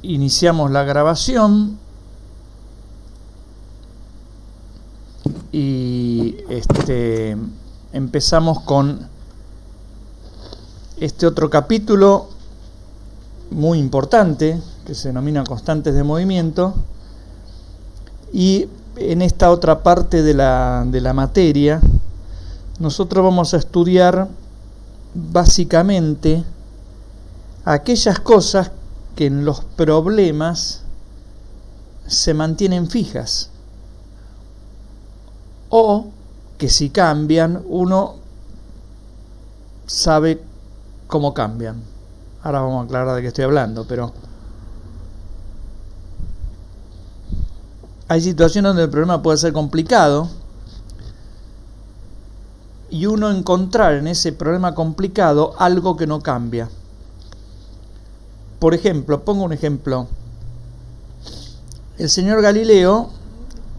Iniciamos la grabación y empezamos con este otro capítulo muy importante que se denomina Constantes de Movimiento, y en esta otra parte de la materia nosotros vamos a estudiar básicamente aquellas cosas que en los problemas se mantienen fijas o que si cambian uno sabe cómo cambian. Ahora vamos a aclarar de qué estoy hablando, pero hay situaciones donde el problema puede ser complicado y uno encontrar en ese problema complicado algo que no cambia. Por ejemplo, pongo un ejemplo. El señor Galileo,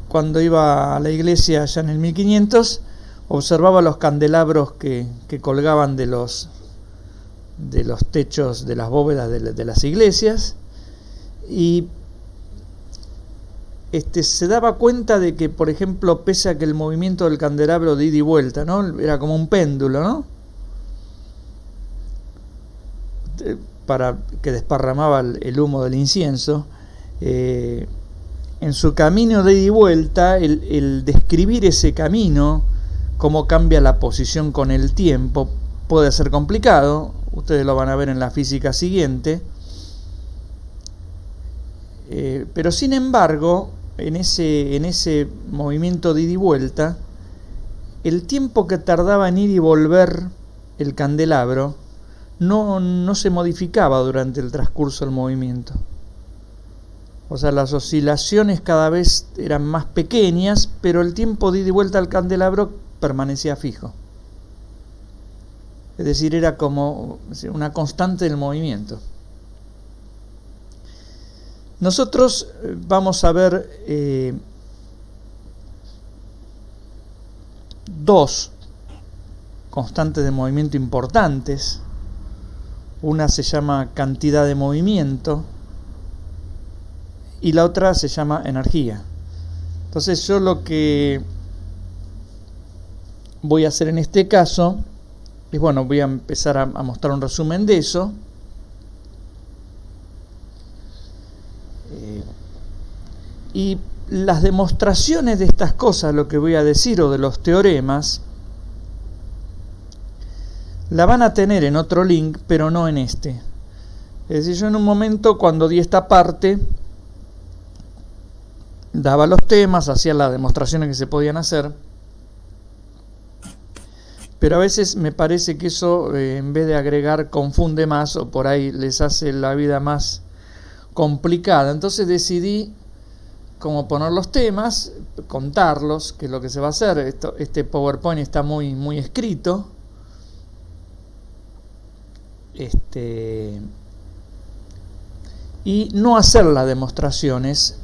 cuando iba a la iglesia allá en el 1500, observaba los candelabros que colgaban de los techos de las bóvedas de las iglesias, y se daba cuenta de que, por ejemplo, pese a que el movimiento del candelabro de ida y vuelta, ¿no?, era como un péndulo, ¿no?, para que desparramaba el humo del incienso, en su camino de ida y vuelta, el describir ese camino, cómo cambia la posición con el tiempo, puede ser complicado. Ustedes lo van a ver en la física siguiente, pero sin embargo, en ese movimiento de ida y vuelta, el tiempo que tardaba en ir y volver el candelabro no se modificaba durante el transcurso del movimiento. O sea, las oscilaciones cada vez eran más pequeñas, pero el tiempo de ida y vuelta al candelabro permanecía fijo. Es decir, era como una constante del movimiento. Nosotros vamos a ver dos constantes de movimiento importantes. Una se llama cantidad de movimiento y la otra se llama energía. Entonces yo lo que voy a hacer en este caso es, voy a empezar a mostrar un resumen de eso. Y las demostraciones de estas cosas, lo que voy a decir, o de los teoremas, la van a tener en otro link, pero no en este. Es decir, yo en un momento, cuando di esta parte, daba los temas, hacía las demostraciones que se podían hacer, pero a veces me parece que eso, en vez de agregar, confunde más, o por ahí les hace la vida más complicada. Entonces decidí cómo poner los temas, contarlos, que es lo que se va a hacer. Este PowerPoint está muy escrito. Y no hacer las demostraciones,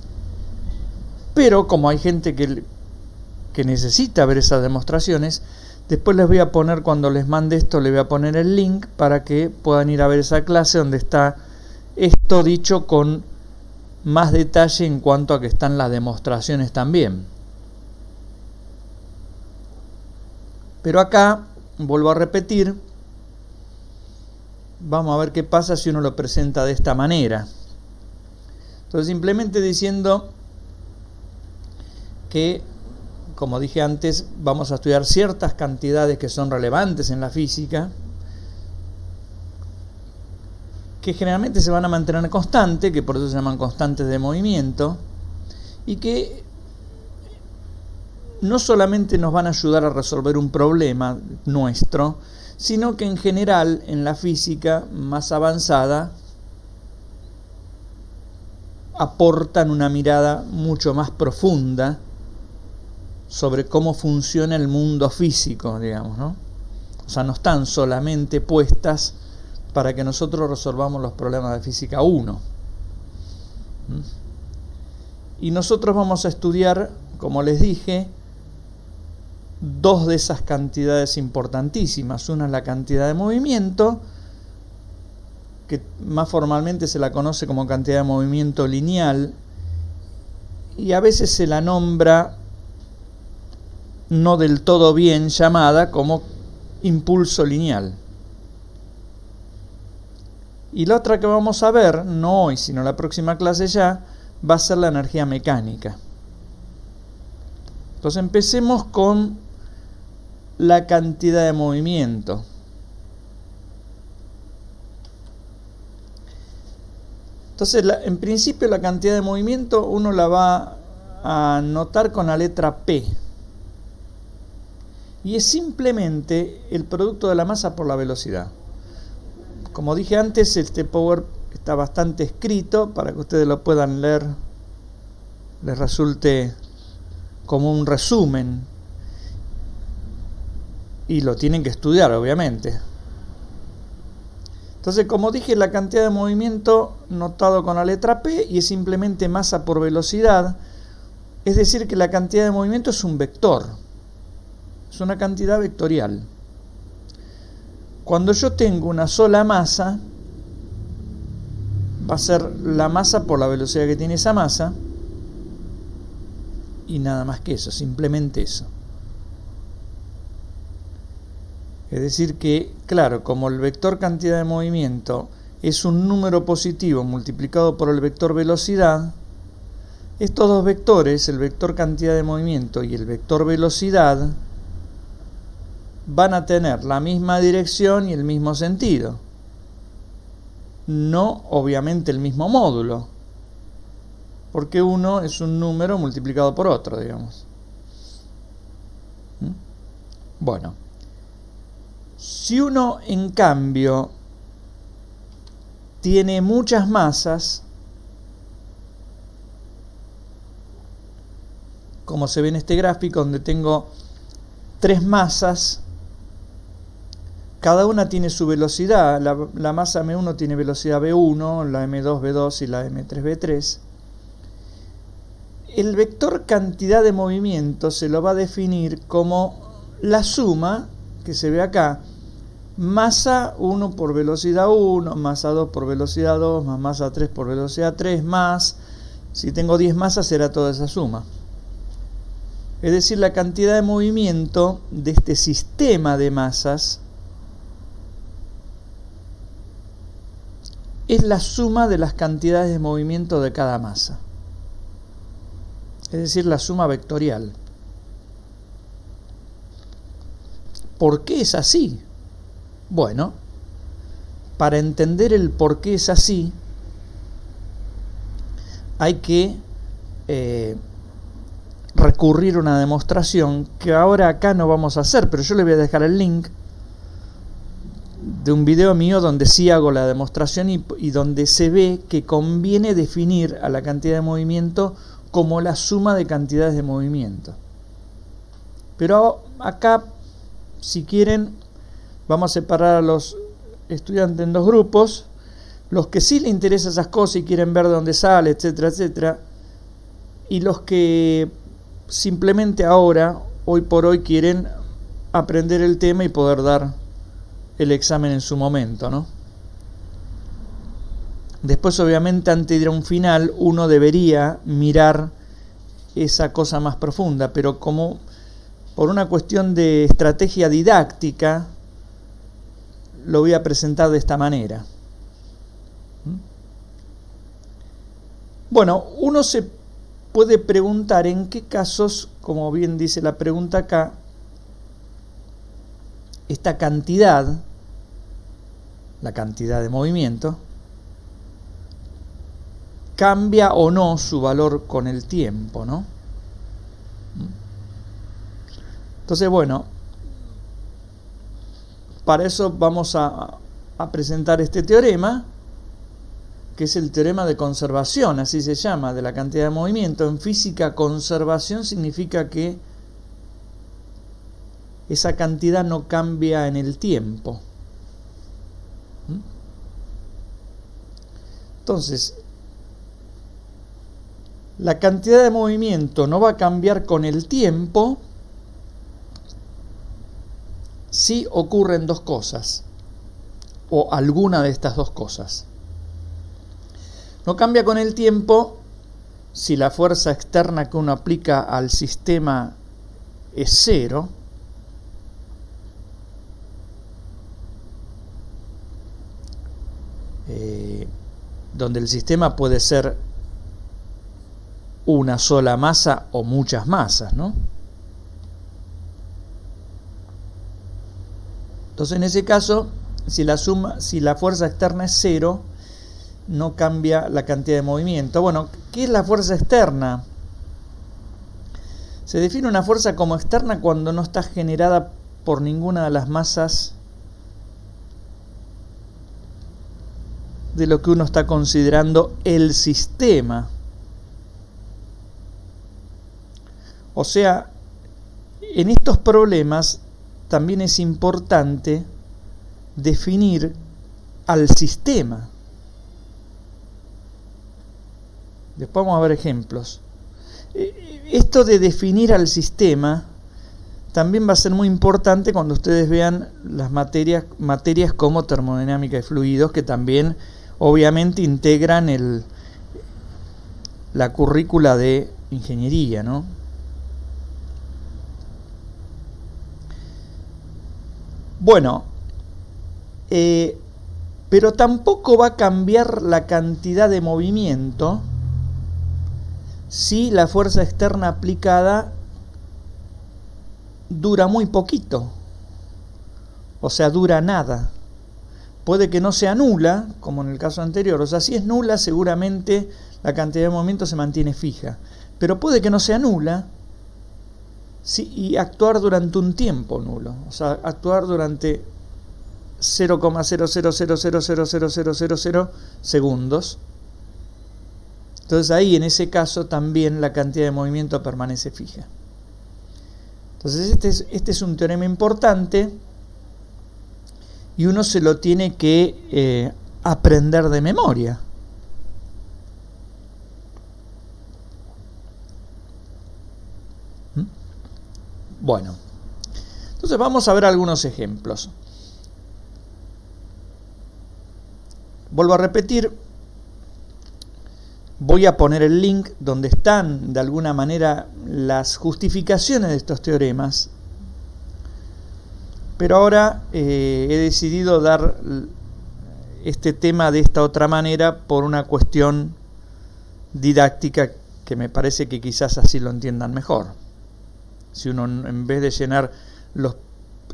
pero como hay gente que necesita ver esas demostraciones, después les voy a poner, cuando les mande esto, les voy a poner el link para que puedan ir a ver esa clase donde está esto dicho con más detalle en cuanto a que están las demostraciones también. Pero acá, vuelvo a repetir, vamos a ver qué pasa si uno lo presenta de esta manera. Entonces, simplemente diciendo que, como dije antes, vamos a estudiar ciertas cantidades que son relevantes en la física, que generalmente se van a mantener constantes, que por eso se llaman constantes de movimiento, y que no solamente nos van a ayudar a resolver un problema nuestro, sino que en general en la física más avanzada aportan una mirada mucho más profunda sobre cómo funciona el mundo físico, digamos, ¿no? O sea, no están solamente puestas para que nosotros resolvamos los problemas de física 1. Y nosotros vamos a estudiar, como les dije, dos de esas cantidades importantísimas. Una es la cantidad de movimiento que más formalmente se la conoce como cantidad de movimiento lineal, y a veces se la nombra no del todo bien llamada como impulso lineal. Y la otra que vamos a ver, no hoy, sino la próxima clase ya, va a ser la energía mecánica. Entonces empecemos con la cantidad de movimiento. Entonces, en principio la cantidad de movimiento uno la va a notar con la letra P. Y es simplemente el producto de la masa por la velocidad. Como dije antes, este Power está bastante escrito para que ustedes lo puedan leer, les resulte como un resumen. Y lo tienen que estudiar, obviamente. Entonces, como dije, la cantidad de movimiento notado con la letra P y es simplemente masa por velocidad. Es decir, que la cantidad de movimiento es un vector. Es una cantidad vectorial. Cuando yo tengo una sola masa, va a ser la masa por la velocidad que tiene esa masa. Y nada más que eso, simplemente eso. Es decir que, claro, como el vector cantidad de movimiento es un número positivo multiplicado por el vector velocidad, estos dos vectores, el vector cantidad de movimiento y el vector velocidad, van a tener la misma dirección y el mismo sentido. No, obviamente, el mismo módulo, porque uno es un número multiplicado por otro, digamos. Bueno. Si uno, en cambio, tiene muchas masas, como se ve en este gráfico, donde tengo 3 masas, cada una tiene su velocidad. La masa M1 tiene velocidad V1, la M2 V2 y la M3 V3. El vector cantidad de movimiento se lo va a definir como la suma, que se ve acá, masa 1 por velocidad 1, masa 2 por velocidad 2, más masa 3 por velocidad 3, más, si tengo 10 masas será toda esa suma. Es decir, la cantidad de movimiento de este sistema de masas es la suma de las cantidades de movimiento de cada masa. Es decir, la suma vectorial. ¿Por qué es así? Bueno, para entender el por qué es así, hay que recurrir a una demostración que ahora acá no vamos a hacer, pero yo le voy a dejar el link de un video mío donde sí hago la demostración y donde se ve que conviene definir a la cantidad de movimiento como la suma de cantidades de movimiento. Pero acá, si quieren, vamos a separar a los estudiantes en 2 grupos. Los que sí les interesan esas cosas y quieren ver de dónde sale, etcétera, etcétera. Y los que simplemente ahora, hoy por hoy, quieren aprender el tema y poder dar el examen en su momento, ¿no? Después, obviamente, antes de ir a un final, uno debería mirar esa cosa más profunda, pero como por una cuestión de estrategia didáctica, lo voy a presentar de esta manera. Bueno, uno se puede preguntar en qué casos, como bien dice la pregunta acá, esta cantidad, la cantidad de movimiento, cambia o no su valor con el tiempo, ¿no? Entonces, bueno, para eso vamos a presentar este teorema, que es el teorema de conservación, así se llama, de la cantidad de movimiento. En física, conservación significa que esa cantidad no cambia en el tiempo. Entonces, la cantidad de movimiento no va a cambiar con el tiempo si ocurren 2 cosas. o alguna de estas dos cosas. No cambia con el tiempo si la fuerza externa que uno aplica al sistema es cero, donde el sistema puede ser una sola masa o muchas masas, ¿no? Entonces, en ese caso, si la fuerza externa es cero, no cambia la cantidad de movimiento. Bueno, ¿qué es la fuerza externa? Se define una fuerza como externa cuando no está generada por ninguna de las masas de lo que uno está considerando el sistema. O sea, en estos problemas también es importante definir al sistema. Después vamos a ver ejemplos. Esto de definir al sistema también va a ser muy importante cuando ustedes vean las materias como termodinámica de fluidos, que también obviamente integran la currícula de ingeniería, ¿no? Bueno, pero tampoco va a cambiar la cantidad de movimiento si la fuerza externa aplicada dura muy poquito, o sea, dura nada. Puede que no sea nula, como en el caso anterior, o sea, si es nula, seguramente la cantidad de movimiento se mantiene fija, pero puede que no sea nula y actuar durante un tiempo nulo, o sea, actuar durante 0,000000000 segundos. Entonces ahí, en ese caso, también la cantidad de movimiento permanece fija. Entonces este es un teorema importante y uno se lo tiene que aprender de memoria. Bueno, entonces vamos a ver algunos ejemplos. Vuelvo a repetir, voy a poner el link donde están de alguna manera las justificaciones de estos teoremas, pero ahora he decidido dar este tema de esta otra manera por una cuestión didáctica que me parece que quizás así lo entiendan mejor. Si uno, en vez de llenar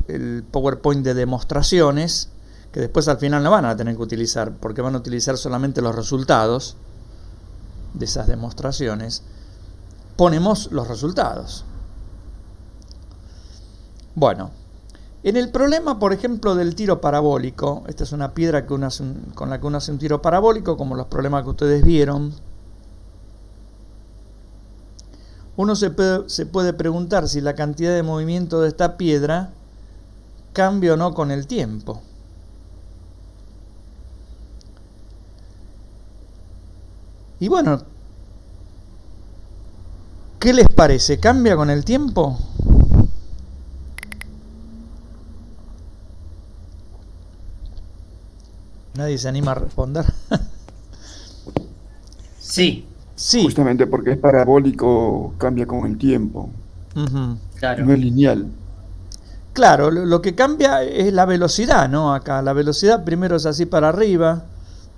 el PowerPoint de demostraciones, que después al final no van a tener que utilizar, porque van a utilizar solamente los resultados de esas demostraciones, ponemos los resultados. Bueno, en el problema, por ejemplo, del tiro parabólico, esta es una piedra con la que uno hace un tiro parabólico, como los problemas que ustedes vieron. Uno se puede preguntar si la cantidad de movimiento de esta piedra cambia o no con el tiempo. Y bueno, ¿qué les parece? ¿Cambia con el tiempo? ¿Nadie se anima a responder? Sí. Sí. Justamente porque es parabólico, cambia con el tiempo. Claro. No es lineal. Claro, lo que cambia es la velocidad, ¿no? Acá la velocidad primero es así para arriba,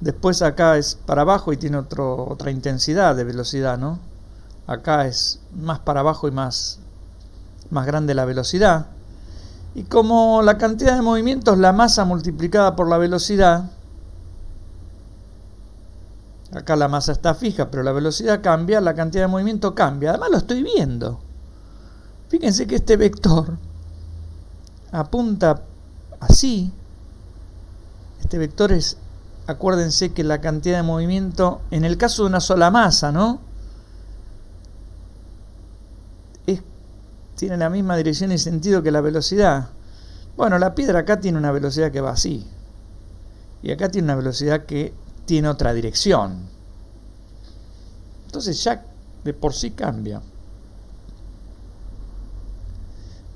después acá es para abajo y tiene otra intensidad de velocidad, ¿no? Acá es más para abajo y más grande la velocidad. Y como la cantidad de movimientos, la masa multiplicada por la velocidad, acá la masa está fija, pero la velocidad cambia, la cantidad de movimiento cambia. Además lo estoy viendo. Fíjense que este vector apunta así. Este vector es, acuérdense que la cantidad de movimiento, en el caso de una sola masa, ¿no? Tiene la misma dirección y sentido que la velocidad. Bueno, la piedra acá tiene una velocidad que va así. Y acá tiene una velocidad que tiene otra dirección. Entonces ya de por sí cambia.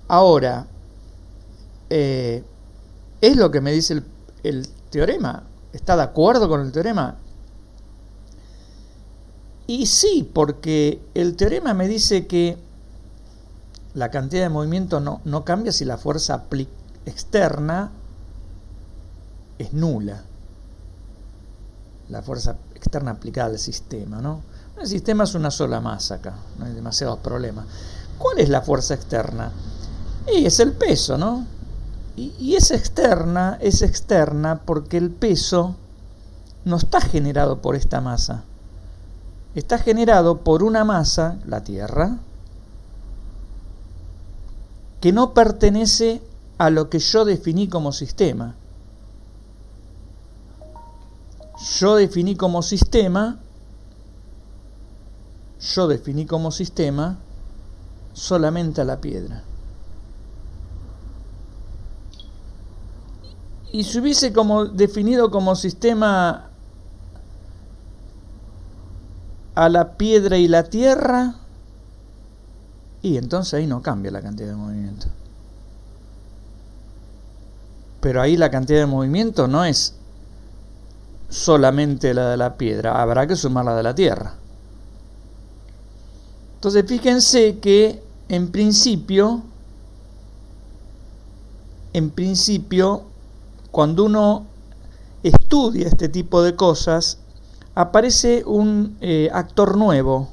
Ahora, es lo que me dice el teorema? ¿Está de acuerdo con el teorema? Y sí, porque el teorema me dice que la cantidad de movimiento no cambia si la fuerza externa es nula. La fuerza externa aplicada al sistema, ¿no? El sistema es una sola masa acá, no hay demasiados problemas. ¿Cuál es la fuerza externa? Y es el peso, ¿no? Y es externa porque el peso no está generado por esta masa. Está generado por una masa, la Tierra, que no pertenece a lo que yo definí como sistema. Yo definí como sistema solamente a la piedra. Y si hubiese definido como sistema a la piedra y la tierra, y entonces ahí no cambia la cantidad de movimiento. Pero ahí la cantidad de movimiento no es solamente la de la piedra, habrá que sumar la de la tierra. Entonces fíjense que en principio, cuando uno estudia este tipo de cosas, aparece un actor nuevo.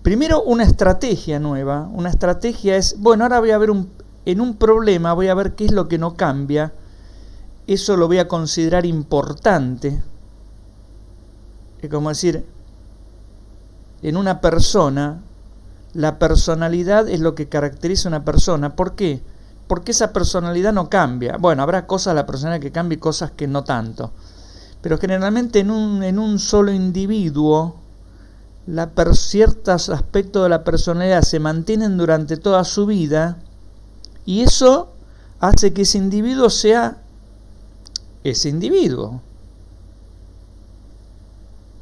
Primero, una estrategia nueva. Una estrategia es, bueno, ahora voy a ver en un problema, voy a ver qué es lo que no cambia. Eso lo voy a considerar importante. Es como decir, en una persona, la personalidad es lo que caracteriza a una persona. ¿Por qué? Porque esa personalidad no cambia. Bueno, habrá cosas de la personalidad que cambien y cosas que no tanto. Pero generalmente en un solo individuo, ciertos aspectos de la personalidad se mantienen durante toda su vida, y eso hace que ese individuo sea ese individuo.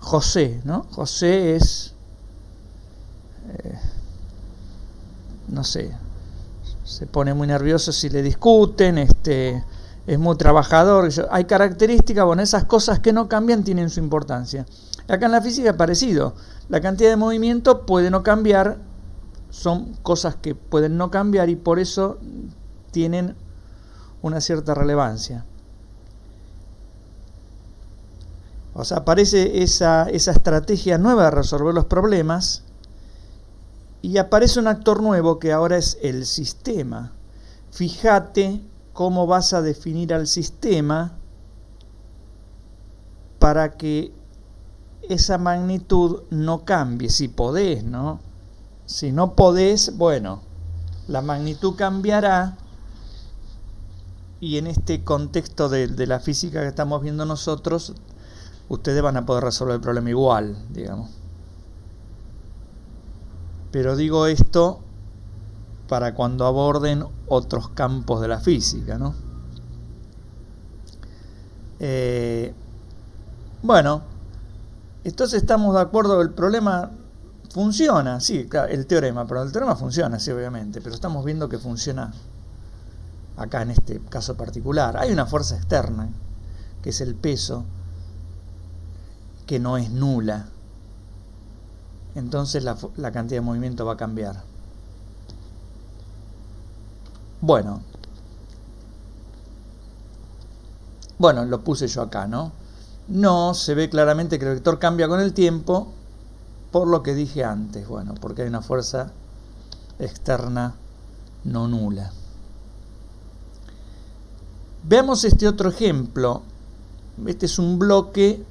José, ¿no? José es, no sé, se pone muy nervioso si le discuten, es muy trabajador. Hay características, bueno, esas cosas que no cambian tienen su importancia. Acá en la física es parecido. La cantidad de movimiento puede no cambiar, son cosas que pueden no cambiar y por eso tienen una cierta relevancia. O sea, aparece esa estrategia nueva de resolver los problemas y aparece un actor nuevo que ahora es el sistema. Fíjate cómo vas a definir al sistema para que esa magnitud no cambie, si podés, ¿no? Si no podés, bueno, la magnitud cambiará y en este contexto de la física que estamos viendo nosotros, ustedes van a poder resolver el problema igual, digamos. Pero digo esto para cuando aborden otros campos de la física, ¿no? Bueno, entonces estamos de acuerdo, el problema funciona, sí, claro, el teorema funciona, sí, obviamente, pero estamos viendo que funciona acá en este caso particular. Hay una fuerza externa, que es el peso, que no es nula. Entonces la cantidad de movimiento va a cambiar. Bueno, lo puse yo acá, ¿no? No, se ve claramente que el vector cambia con el tiempo, por lo que dije antes, bueno, porque hay una fuerza externa no nula. Veamos este otro ejemplo. Este es un bloque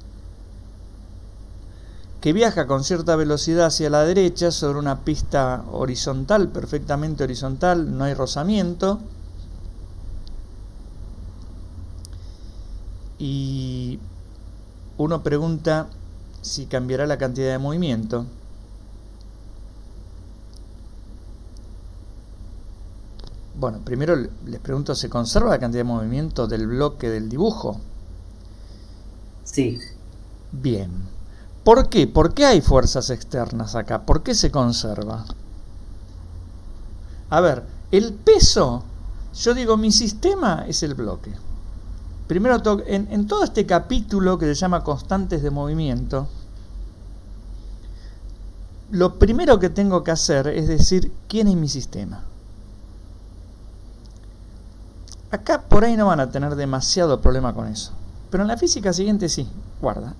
que viaja con cierta velocidad hacia la derecha sobre una pista horizontal, perfectamente horizontal, no hay rozamiento. Y uno pregunta si cambiará la cantidad de movimiento. Bueno, primero les pregunto, ¿se conserva la cantidad de movimiento del bloque del dibujo? Sí. Bien. ¿Por qué? ¿Por qué hay fuerzas externas acá? ¿Por qué se conserva? A ver, el peso, yo digo, mi sistema es el bloque. Primero, en todo este capítulo que se llama Constantes de Movimiento, lo primero que tengo que hacer es decir quién es mi sistema. Acá por ahí no van a tener demasiado problema con eso, pero en la física siguiente sí, guarda.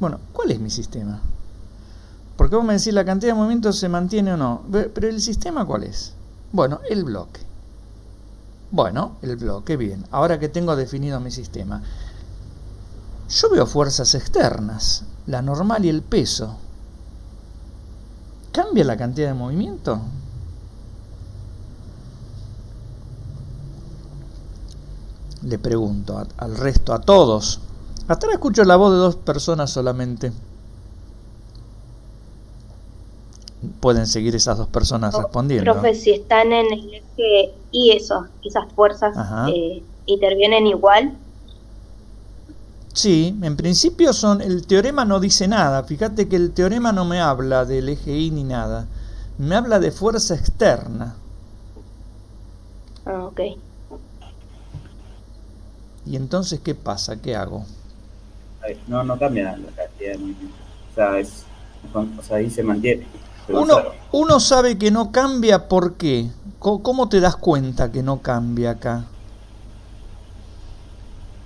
Bueno, ¿cuál es mi sistema? Porque vos me decís la cantidad de movimientos se mantiene o no, pero ¿el sistema cuál es? Bueno, el bloque. Bueno, el bloque, bien. Ahora que tengo definido mi sistema, yo veo fuerzas externas, la normal y el peso. ¿Cambia la cantidad de movimiento? Le pregunto al resto, a todos. Hasta ahora escucho la voz de 2 personas solamente. Pueden seguir esas 2 personas respondiendo. Profe, si están en el eje y esas fuerzas intervienen igual. Sí, en principio el teorema no dice nada. Fíjate que el teorema no me habla del eje Y ni nada. Me habla de fuerza externa. Ah, ok. ¿Y entonces qué pasa? ¿Qué hago? No cambia la cantidad de movimiento. O sea, ahí se mantiene. Uno sabe que no cambia, ¿por qué? ¿Cómo te das cuenta que no cambia acá?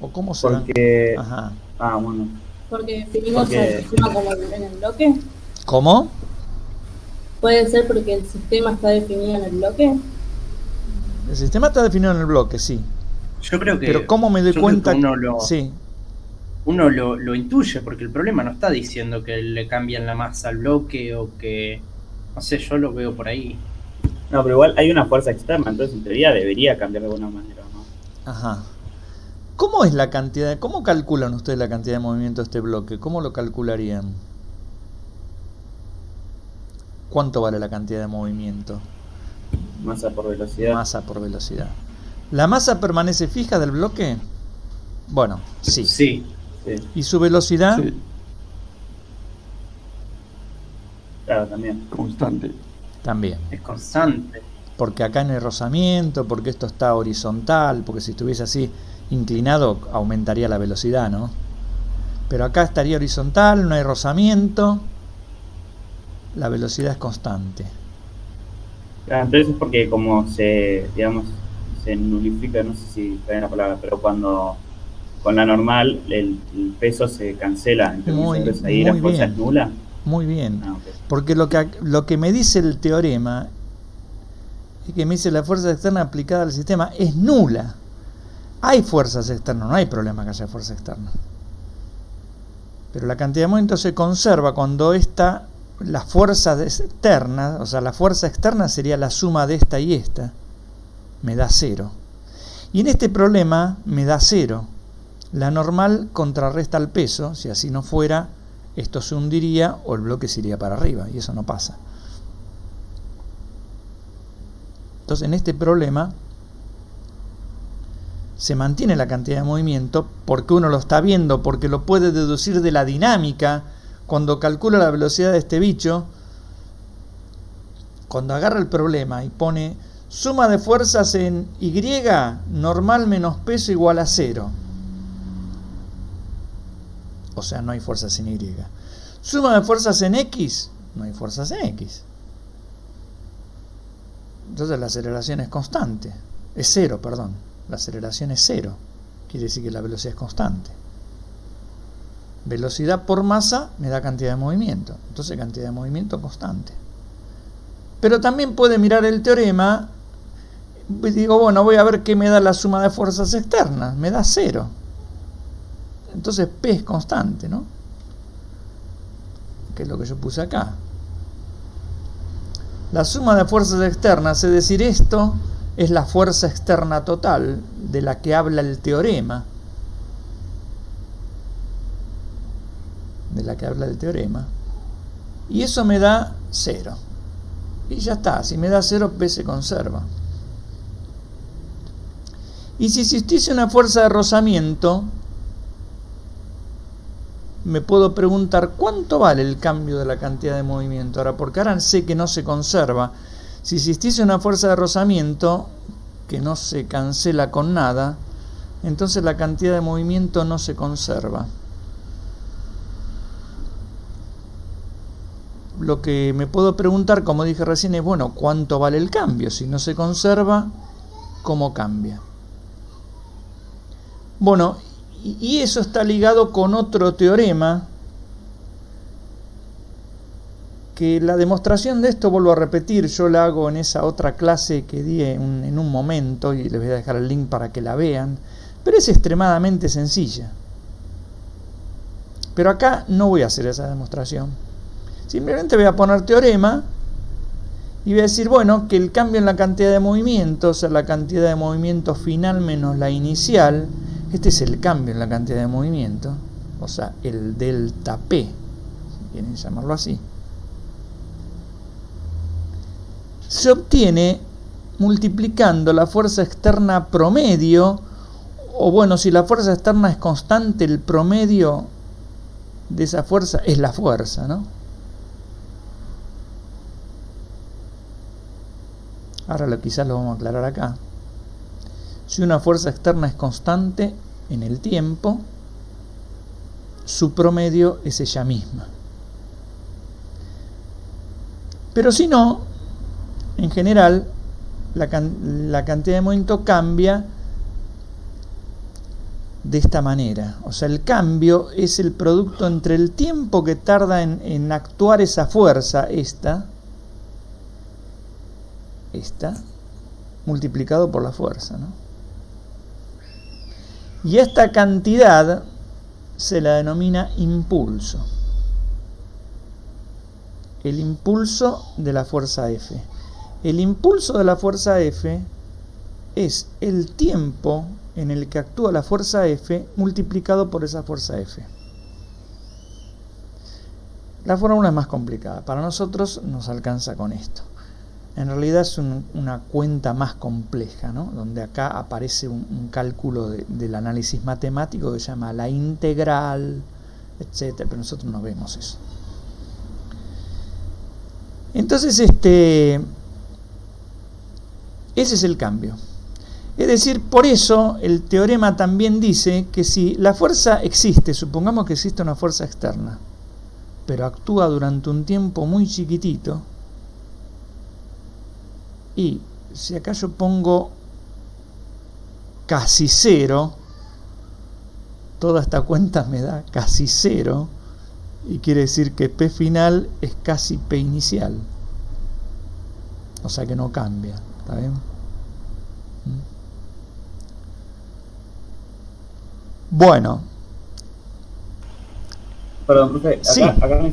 ¿O cómo se Porque... Ajá. Ah, bueno. Porque definimos el sistema como en el bloque. ¿Cómo? ¿Puede ser porque el sistema está definido en el bloque? El sistema está definido en el bloque, sí. Yo creo que... Pero ¿cómo me doy cuenta? Sí. Uno lo intuye, porque el problema no está diciendo que le cambian la masa al bloque o que... No sé, yo lo veo por ahí. No, pero igual hay una fuerza externa, entonces en teoría debería cambiar de alguna manera, ¿no? Ajá. ¿Cómo es la cantidad? ¿Cómo calculan ustedes la cantidad de movimiento de este bloque? ¿Cómo lo calcularían? ¿Cuánto vale la cantidad de movimiento? Masa por velocidad. Masa por velocidad. ¿La masa permanece fija del bloque? Bueno, sí. Sí. ¿Y su velocidad? Sí, Claro, también. constante. También. Es constante. Porque acá no hay rozamiento, porque esto está horizontal, porque si estuviese así inclinado aumentaría la velocidad, ¿no? Pero acá estaría horizontal, no hay rozamiento, la velocidad es constante. Claro, entonces es porque como se nulifica, no sé si está bien la palabra, pero cuando con la normal el peso se cancela, entonces ahí la fuerza es nula. Muy bien, Okay. Porque lo que me dice el teorema es que me dice la fuerza externa aplicada al sistema es nula. Hay fuerzas externas, no hay problema que haya fuerza externa. Pero la cantidad de movimiento se conserva cuando la fuerza externa, o sea, la fuerza externa sería la suma de esta y esta, me da 0. Y en este problema me da 0. La normal contrarresta el peso, si así no fuera, esto se hundiría o el bloque se iría para arriba, y eso no pasa. Entonces, en este problema se mantiene la cantidad de movimiento porque uno lo está viendo, porque lo puede deducir de la dinámica. Cuando calcula la velocidad de este bicho, cuando agarra el problema y pone suma de fuerzas en Y, normal menos peso igual a 0. O sea, no hay fuerzas en Y. Suma de fuerzas en X, no hay fuerzas en X. Entonces la aceleración es constante. Es 0, perdón. La aceleración es 0. Quiere decir que la velocidad es constante. Velocidad por masa me da cantidad de movimiento. Entonces cantidad de movimiento constante. Pero también puede mirar el teorema. Digo, bueno, voy a ver qué me da la suma de fuerzas externas. Me da 0. Entonces P es constante, ¿no? Que es lo que yo puse acá. La suma de fuerzas externas, es decir, esto es la fuerza externa total de la que habla el teorema. Y eso me da 0. Y ya está, si me da 0, P se conserva. Y si existiese una fuerza de rozamiento, me puedo preguntar cuánto vale el cambio de la cantidad de movimiento. Ahora, porque ahora sé que no se conserva. Si existiese una fuerza de rozamiento que no se cancela con nada, entonces la cantidad de movimiento no se conserva. Lo que me puedo preguntar, como dije recién, es, bueno, ¿cuánto vale el cambio? Si no se conserva, ¿cómo cambia? Bueno, y eso está ligado con otro teorema, que la demostración de esto, vuelvo a repetir, yo la hago en esa otra clase que di en un momento, y les voy a dejar el link para que la vean, pero es extremadamente sencilla. Pero acá no voy a hacer esa demostración. Simplemente voy a poner teorema y voy a decir, bueno, que el cambio en la cantidad de movimiento, o sea, la cantidad de movimiento final menos la inicial, este es el cambio en la cantidad de movimiento, o sea, el delta P, si quieren llamarlo así, se obtiene multiplicando la fuerza externa promedio, o bueno, si la fuerza externa es constante, el promedio de esa fuerza es la fuerza, ¿no? Ahora quizás lo vamos a aclarar acá. Si una fuerza externa es constante en el tiempo, su promedio es ella misma. Pero si no, en general, la cantidad de movimiento cambia de esta manera. O sea, el cambio es el producto entre el tiempo que tarda en actuar esa fuerza, esta, multiplicado por la fuerza, ¿no? Y esta cantidad se la denomina impulso. El impulso de la fuerza F. El impulso de la fuerza F es el tiempo en el que actúa la fuerza F multiplicado por esa fuerza F. La fórmula es más complicada. Para nosotros nos alcanza con esto. En realidad es una cuenta más compleja, ¿no? Donde acá aparece un cálculo del análisis matemático que se llama la integral, etc. Pero nosotros no vemos eso. Entonces, ese es el cambio. Es decir, por eso el teorema también dice que si la fuerza existe, supongamos que existe una fuerza externa, pero actúa durante un tiempo muy chiquitito, y si acá yo pongo casi cero, toda esta cuenta me da casi cero, y quiere decir que P final es casi P inicial, o sea que no cambia, ¿está bien? Bueno. Perdón, profe, acá, sí. acá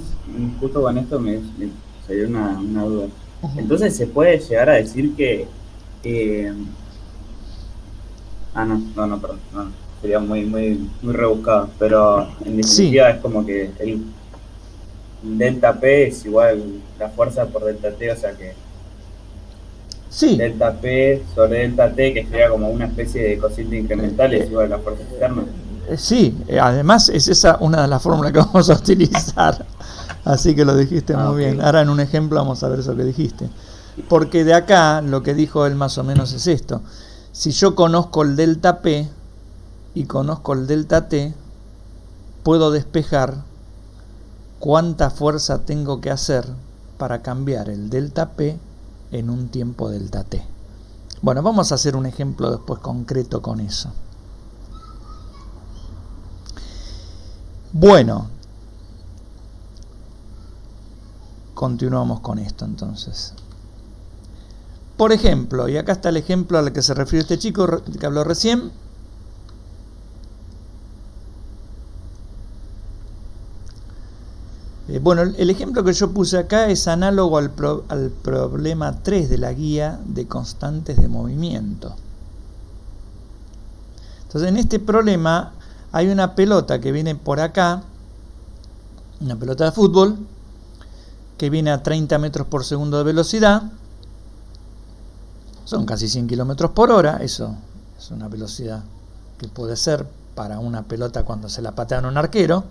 justo con esto me salió una duda. Entonces se puede llegar a decir que perdón, sería muy rebuscado, pero en definitiva es como que el delta P es igual la fuerza por delta T, o sea que delta P sobre delta T, que sería como una especie de cociente incremental, es igual a la fuerza externa. Sí, además es esa una de las fórmulas que vamos a utilizar. Así que lo dijiste muy bien. Ahora en un ejemplo vamos a ver eso que dijiste. Porque de acá lo que dijo él más o menos es esto. Si yo conozco el delta P y conozco el delta T, puedo despejar cuánta fuerza tengo que hacer para cambiar el delta P en un tiempo delta T. Bueno, vamos a hacer un ejemplo después concreto con eso. Bueno, continuamos con esto entonces. Por ejemplo, y acá está el ejemplo al que se refirió este chico que habló recién. Bueno, el ejemplo que yo puse acá es análogo al problema 3 de la guía de constantes de movimiento. Entonces, en este problema hay una pelota que viene por acá, una pelota de fútbol, que viene a 30 metros por segundo de velocidad. Son casi 100 kilómetros por hora. Eso es una velocidad que puede ser para una pelota cuando se la patean a un arquero.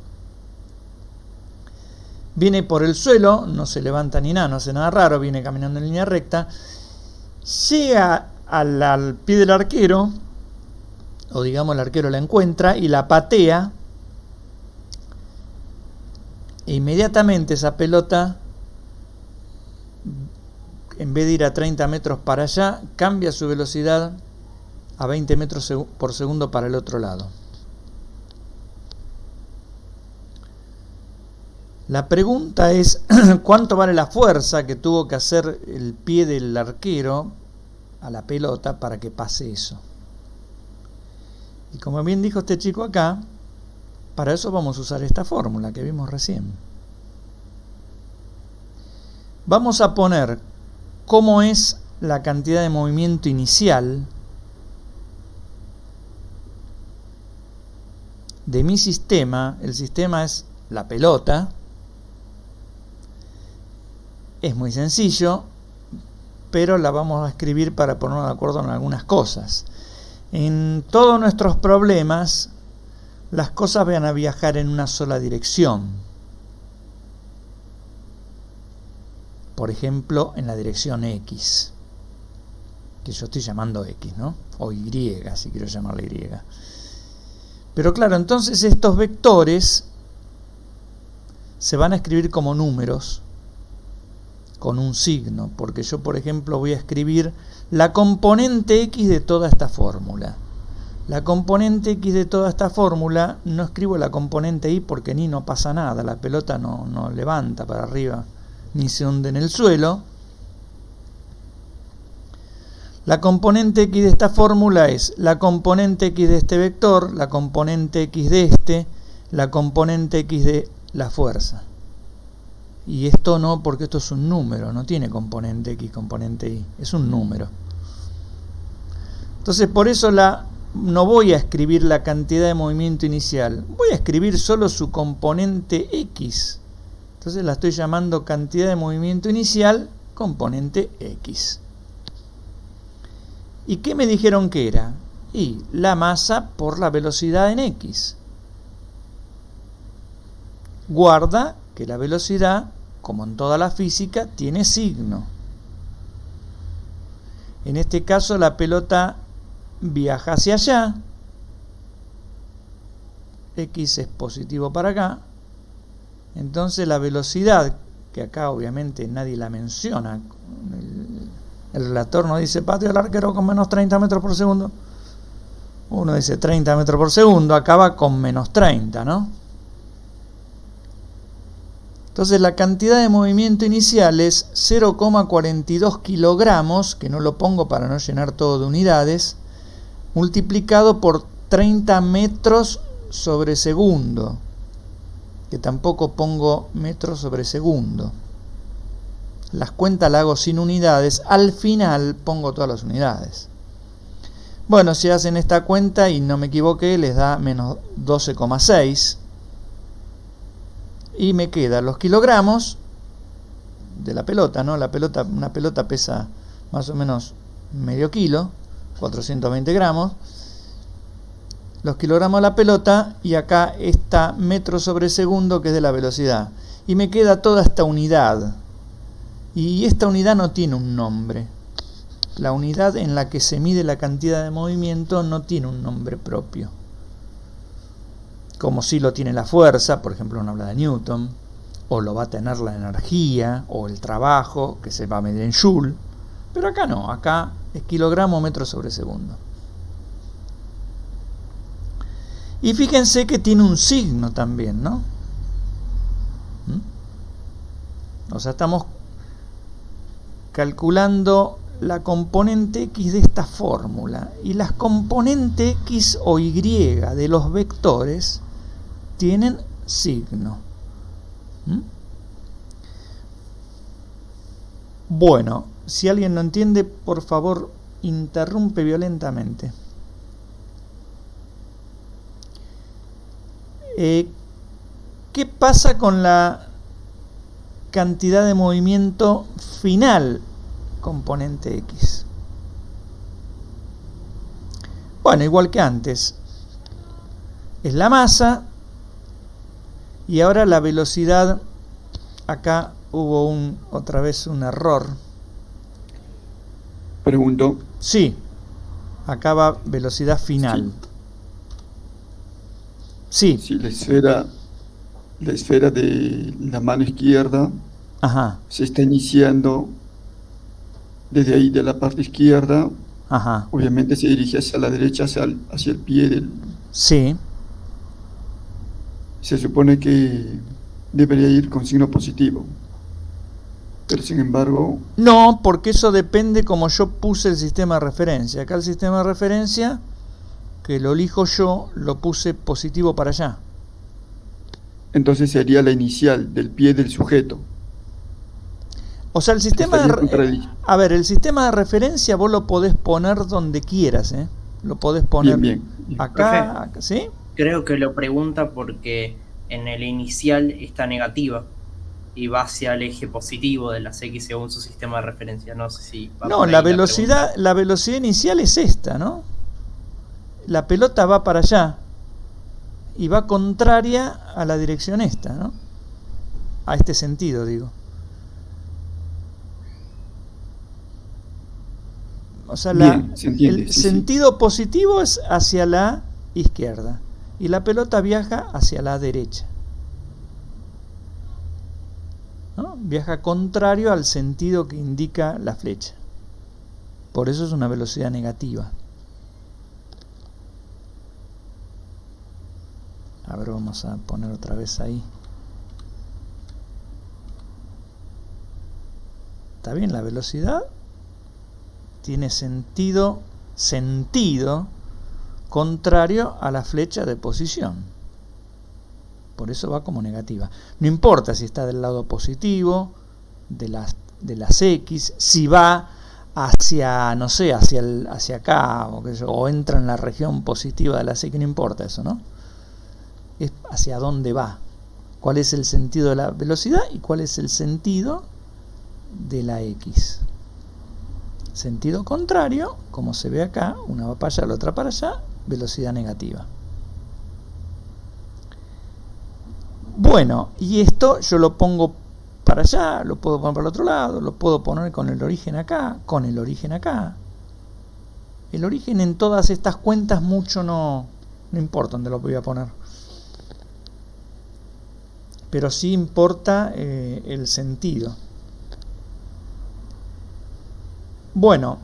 Viene por el suelo, no se levanta ni nada, no hace nada raro, viene caminando en línea recta. Llega al pie del arquero o digamos el arquero la encuentra y la patea, e inmediatamente esa pelota, en vez de ir a 30 metros para allá, cambia su velocidad a 20 metros por segundo para el otro lado. La pregunta es, ¿cuánto vale la fuerza que tuvo que hacer el pie del arquero a la pelota para que pase eso? Y como bien dijo este chico acá, para eso vamos a usar esta fórmula que vimos recién. Vamos a poner cómo es la cantidad de movimiento inicial de mi sistema. El sistema es la pelota. Es muy sencillo, pero la vamos a escribir para ponernos de acuerdo en algunas cosas. En todos nuestros problemas, las cosas van a viajar en una sola dirección. Por ejemplo, en la dirección X, que yo estoy llamando X, ¿no? O Y, si quiero llamarla Y. Pero claro, entonces estos vectores se van a escribir como números, con un signo, porque yo, por ejemplo, voy a escribir la componente X de toda esta fórmula. La componente X de toda esta fórmula, no escribo la componente Y porque ni no pasa nada, la pelota no levanta para arriba, ni se hunde en el suelo. La componente X de esta fórmula es la componente X de este vector, la componente X de este, la componente X de la fuerza. Y esto no, porque esto es un número, no tiene componente X, componente Y, es un número. Entonces por eso no voy a escribir la cantidad de movimiento inicial, voy a escribir solo su componente X. Entonces la estoy llamando cantidad de movimiento inicial, componente X. ¿Y qué me dijeron que era? Y la masa por la velocidad en X. Guarda que la velocidad, como en toda la física, tiene signo. En este caso la pelota viaja hacia allá. X es positivo para acá. Entonces la velocidad, que acá obviamente nadie la menciona, el relator no dice pateo al arquero con menos 30 metros por segundo. Uno dice 30 metros por segundo, acaba con menos 30, ¿no? Entonces la cantidad de movimiento inicial es 0,42 kilogramos, que no lo pongo para no llenar todo de unidades, multiplicado por 30 metros sobre segundo, que tampoco pongo metros sobre segundo. Las cuentas las hago sin unidades, al final pongo todas las unidades. Bueno, si hacen esta cuenta y no me equivoqué, les da menos 12,6. Y me quedan los kilogramos de la pelota, ¿no? Una pelota pesa más o menos medio kilo, 420 gramos. Los kilogramos de la pelota, y acá está metros sobre segundo, que es de la velocidad. Y me queda toda esta unidad. Y esta unidad no tiene un nombre. La unidad en la que se mide la cantidad de movimiento no tiene un nombre propio. Como si lo tiene la fuerza, por ejemplo, uno habla de Newton, o lo va a tener la energía, o el trabajo, que se va a medir en Joule. Pero acá no, acá es kilogramo metros sobre segundo. Y fíjense que tiene un signo también, ¿no? O sea, estamos calculando la componente X de esta fórmula, y las componentes X o Y de los vectores tienen signo. Bueno, si alguien no entiende, por favor, interrumpe violentamente. ¿Qué pasa con la cantidad de movimiento final, componente X? Bueno, igual que antes, es la masa, y ahora la velocidad. Acá hubo otra vez un error. Pregunto. Sí, acá va velocidad final. Sí. Sí. Si la esfera de la mano izquierda Ajá. se está iniciando desde ahí, de la parte izquierda, Ajá. obviamente se dirige hacia la derecha, hacia el pie del... Sí. Se supone que debería ir con signo positivo. Pero sin embargo... No, porque eso depende como yo puse el sistema de referencia. Acá el sistema de referencia, que lo elijo yo, lo puse positivo para allá. Entonces sería la inicial del pie del sujeto. O sea, el sistema el sistema de referencia vos lo podés poner donde quieras, ¿eh? Lo podés poner bien. Acá, ¿sí? Creo que lo pregunta porque en el inicial está negativa y va hacia el eje positivo de las X según su sistema de referencia. No sé si va No, por ahí la velocidad inicial es esta, ¿no? La pelota va para allá y va contraria a la dirección esta, ¿no? A este sentido, digo. O sea, bien, se entiende, el sentido positivo es hacia la izquierda y la pelota viaja hacia la derecha, ¿no? Viaja contrario al sentido que indica la flecha. Por eso es una velocidad negativa. A ver, vamos a poner otra vez ahí. ¿Está bien? La velocidad tiene sentido contrario a la flecha de posición. Por eso va como negativa. No importa si está del lado positivo de las X, si va hacia, no sé, hacia acá, o entra en la región positiva de las X, no importa eso, ¿no? Es hacia dónde va. ¿Cuál es el sentido de la velocidad y cuál es el sentido de la X? Sentido contrario, como se ve acá, una va para allá, la otra para allá, velocidad negativa. Bueno, y esto yo lo pongo para allá, lo puedo poner para el otro lado, lo puedo poner con el origen acá, con el origen acá. El origen en todas estas cuentas mucho no importa dónde lo voy a poner. Pero sí importa el sentido. Bueno,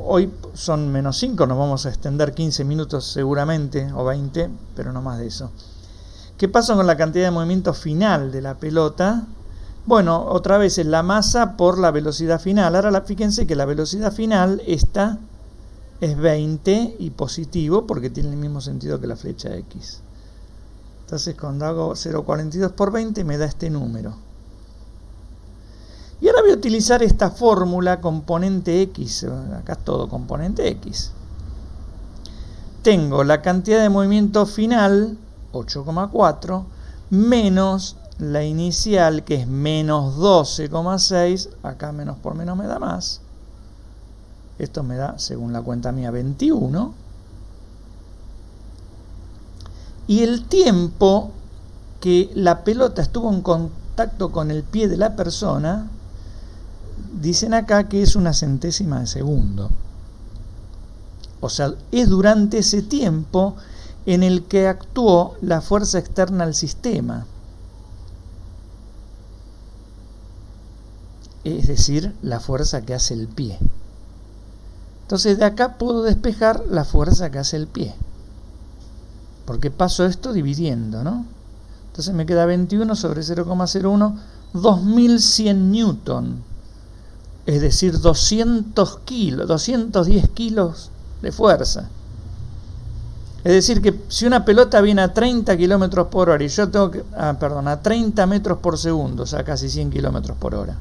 hoy son -5, nos vamos a extender 15 minutos seguramente, o 20, pero no más de eso. ¿Qué pasa con la cantidad de movimiento final de la pelota? Bueno, otra vez es la masa por la velocidad final. Ahora fíjense que la velocidad final, esta, es 20 y positivo porque tiene el mismo sentido que la flecha X. Entonces cuando hago 0,42 por 20 me da este número. Y ahora voy a utilizar esta fórmula componente X. Acá es todo componente X. Tengo la cantidad de movimiento final, 8,4, menos la inicial, que es menos 12,6. Acá menos por menos me da más. Esto me da, según la cuenta mía, 21. Y el tiempo que la pelota estuvo en contacto con el pie de la persona, dicen acá que es 1/100ª de segundo. O sea, es durante ese tiempo en el que actuó la fuerza externa al sistema. Es decir, la fuerza que hace el pie. Entonces de acá puedo despejar la fuerza que hace el pie. Porque paso esto dividiendo, ¿no? Entonces me queda 21 sobre 0,01, 2100 newton. Es decir, 200 kilos, 210 kilos de fuerza. Es decir, que si una pelota viene a 30 kilómetros por hora y yo tengo que, a 30 metros por segundo, o sea, casi 100 kilómetros por hora,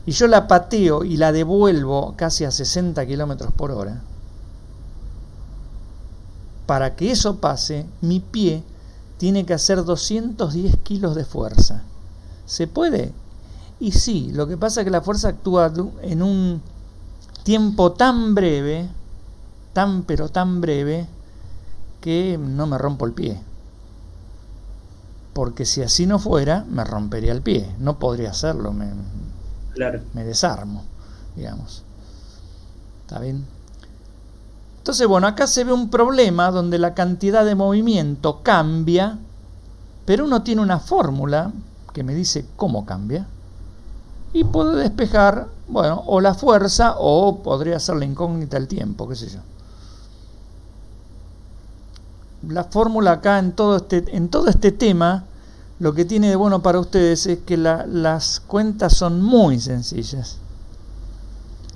y yo la pateo y la devuelvo casi a 60 kilómetros por hora, para que eso pase, mi pie tiene que hacer 210 kilos de fuerza. ¿Se puede? Y sí, lo que pasa es que la fuerza actúa en un tiempo tan breve, tan breve, que no me rompo el pie. Porque si así no fuera, me rompería el pie. No podría hacerlo, me desarmo, digamos. ¿Está bien? Entonces, bueno, acá se ve un problema donde la cantidad de movimiento cambia, pero uno tiene una fórmula que me dice cómo cambia y puedo despejar, bueno, o la fuerza o podría ser la incógnita el tiempo, qué sé yo. La fórmula acá en todo este tema, lo que tiene de bueno para ustedes es que las cuentas son muy sencillas.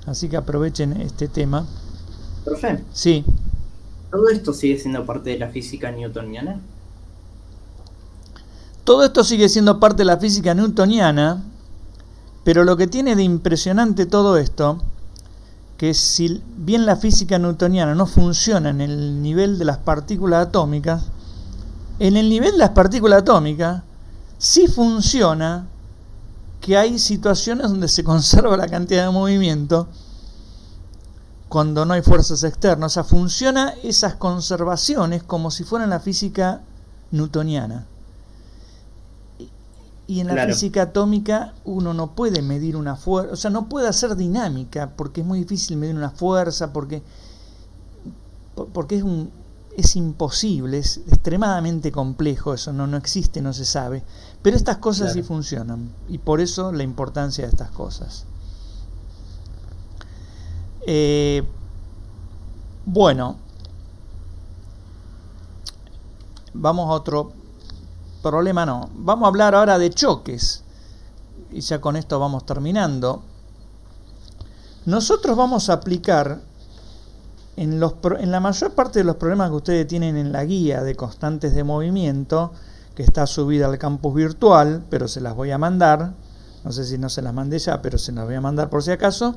Así que aprovechen este tema. Profe, Sí. ¿todo esto sigue siendo parte de la física newtoniana? Todo esto sigue siendo parte de la física newtoniana, pero lo que tiene de impresionante todo esto, que si bien la física newtoniana no funciona en el nivel de las partículas atómicas, en el nivel de las partículas atómicas sí funciona que hay situaciones donde se conserva la cantidad de movimiento cuando no hay fuerzas externas. O sea, funciona esas conservaciones como si fueran la física newtoniana. Y en la física atómica uno no puede medir una fuerza, o sea, no puede hacer dinámica, porque es muy difícil medir una fuerza, porque es imposible, es extremadamente complejo eso, no existe, no se sabe. Pero estas cosas sí funcionan, y por eso la importancia de estas cosas. Bueno, vamos a otro problema. Vamos a hablar ahora de choques, y ya con esto vamos terminando. Nosotros vamos a aplicar en la mayor parte de los problemas que ustedes tienen en la guía de constantes de movimiento, que está subida al campus virtual, pero se las voy a mandar. No sé si no se las mandé ya, pero se las voy a mandar por si acaso.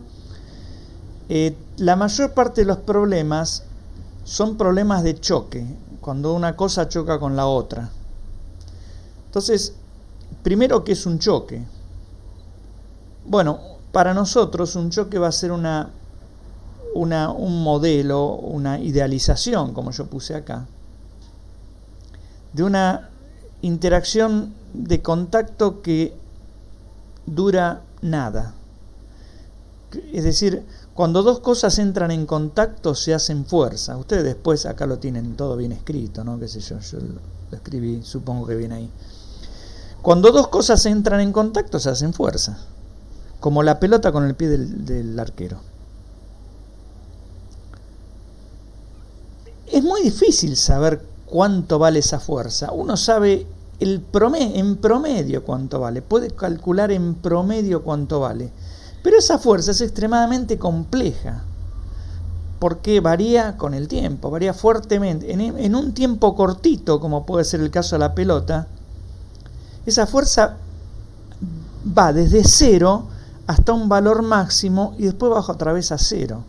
La mayor parte de los problemas son problemas de choque, cuando una cosa choca con la otra. Entonces, primero, ¿qué es un choque? Bueno, para nosotros un choque va a ser un modelo, una idealización, como yo puse acá, de una interacción de contacto que dura nada. Es decir, cuando dos cosas entran en contacto se hacen fuerza. Ustedes después acá lo tienen todo bien escrito, ¿no? Qué sé yo lo escribí, supongo que viene ahí. Cuando dos cosas entran en contacto se hacen fuerza, como la pelota con el pie del arquero. Es muy difícil saber cuánto vale esa fuerza. Uno sabe en promedio cuánto vale, puede calcular en promedio cuánto vale, pero esa fuerza es extremadamente compleja, porque varía con el tiempo, varía fuertemente. En un tiempo cortito, como puede ser el caso de la pelota, esa fuerza va desde 0 hasta un valor máximo y después baja otra vez a 0.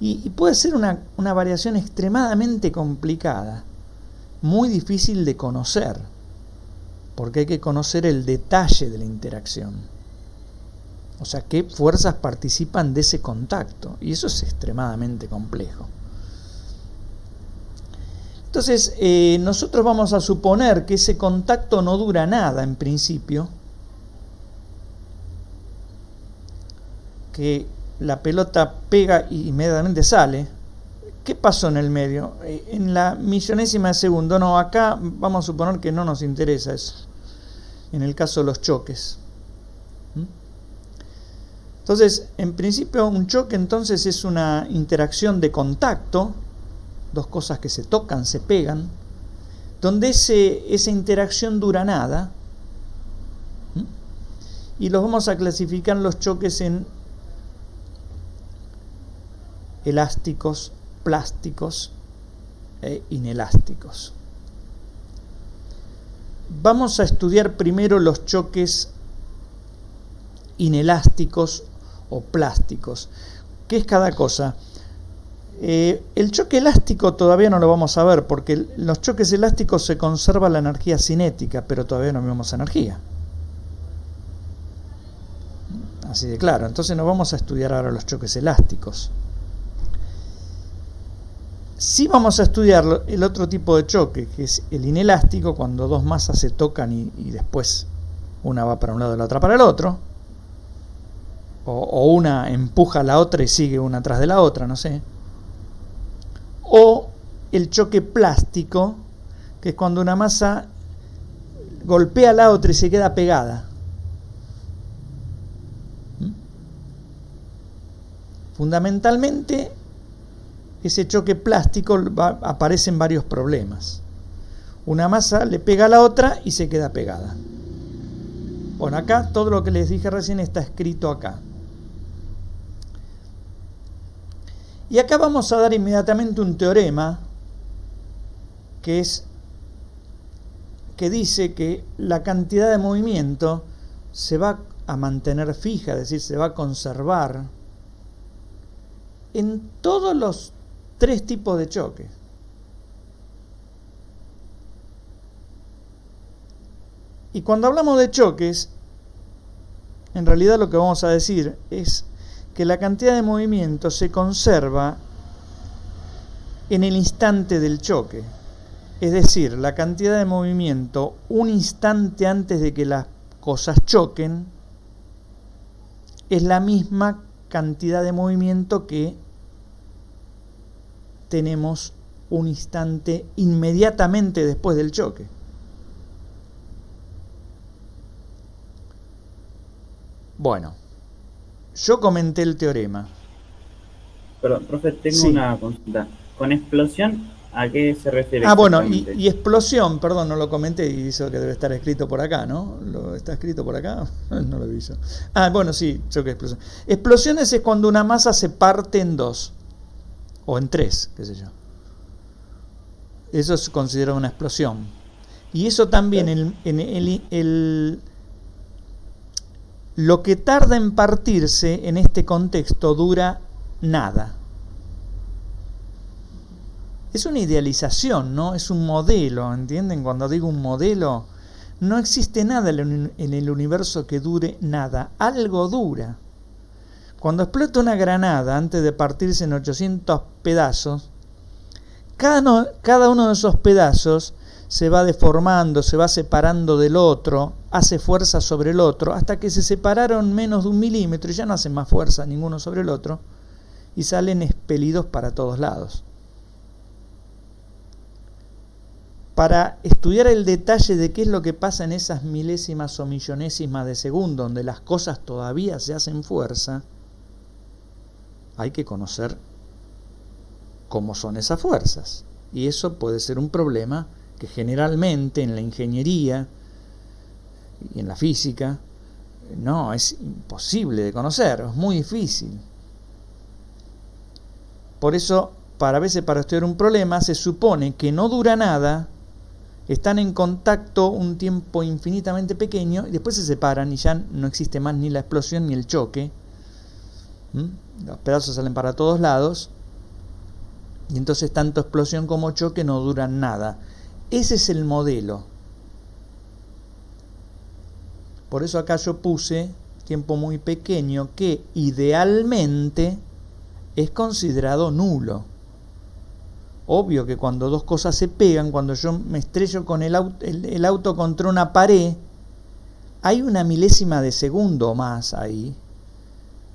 Y puede ser una variación extremadamente complicada, muy difícil de conocer, porque hay que conocer el detalle de la interacción. O sea, qué fuerzas participan de ese contacto, y eso es extremadamente complejo. Entonces, nosotros vamos a suponer que ese contacto no dura nada en principio, que la pelota pega y inmediatamente sale. ¿Qué pasó en el medio? En la millonésima de segundo. No, acá vamos a suponer que no nos interesa eso, en el caso de los choques. Entonces, en principio, un choque entonces es una interacción de contacto, dos cosas que se tocan, se pegan, donde esa interacción dura nada, y los vamos a clasificar los choques en elásticos, plásticos e inelásticos. Vamos a estudiar primero los choques inelásticos o plásticos. ¿Qué es cada cosa? El choque elástico todavía no lo vamos a ver, porque en los choques elásticos se conserva la energía cinética, pero todavía no vemos energía. Así de claro. Entonces no vamos a estudiar ahora los choques elásticos. Sí vamos a estudiar el otro tipo de choque, que es el inelástico, cuando dos masas se tocan y después una va para un lado y la otra para el otro, o una empuja a la otra y sigue una atrás de la otra, no sé. o el choque plástico, que es cuando una masa golpea a la otra y se queda pegada. Fundamentalmente, ese choque plástico aparecen varios problemas. Una masa le pega a la otra y se queda pegada. Bueno, acá todo lo que les dije recién está escrito acá. Y acá vamos a dar inmediatamente un teorema que dice que la cantidad de movimiento se va a mantener fija, es decir, se va a conservar en todos los tres tipos de choques. Y cuando hablamos de choques, en realidad lo que vamos a decir es que la cantidad de movimiento se conserva en el instante del choque. Es decir, la cantidad de movimiento un instante antes de que las cosas choquen es la misma cantidad de movimiento que tenemos un instante inmediatamente después del choque. Bueno, yo comenté el teorema. Perdón, profe, tengo Sí. una consulta. ¿Con explosión a qué se refiere? Bueno, exactamente? y explosión, perdón, no lo comenté y dice que debe estar escrito por acá, ¿no? ¿Está escrito por acá? No lo vi yo. Bueno, sí, choque de explosión. Explosiones es cuando una masa se parte en dos, o en tres, qué sé yo. Eso se considera una explosión. Y eso también, lo que tarda en partirse en este contexto dura nada. Es una idealización, ¿no? Es un modelo, ¿entienden? Cuando digo un modelo, no existe nada en el universo que dure nada. Algo dura. Cuando explota una granada antes de partirse en 800 pedazos, cada uno de esos pedazos se va deformando, se va separando del otro, hace fuerza sobre el otro, hasta que se separaron menos de 1 milímetro y ya no hacen más fuerza ninguno sobre el otro y salen expelidos para todos lados. Para estudiar el detalle de qué es lo que pasa en esas milésimas o millonésimas de segundo, donde las cosas todavía se hacen fuerza, hay que conocer cómo son esas fuerzas. Y eso puede ser un problema que generalmente en la ingeniería y en la física no es imposible de conocer, es muy difícil. Por eso, a veces para estudiar un problema se supone que no dura nada, están en contacto un tiempo infinitamente pequeño y después se separan y ya no existe más ni la explosión ni el choque. Los pedazos salen para todos lados y entonces tanto explosión como choque no duran nada. Ese es el modelo. Por eso acá yo puse tiempo muy pequeño que idealmente es considerado nulo. Obvio que cuando dos cosas se pegan, cuando yo me estrello con el auto contra una pared, hay una milésima de segundo más ahí,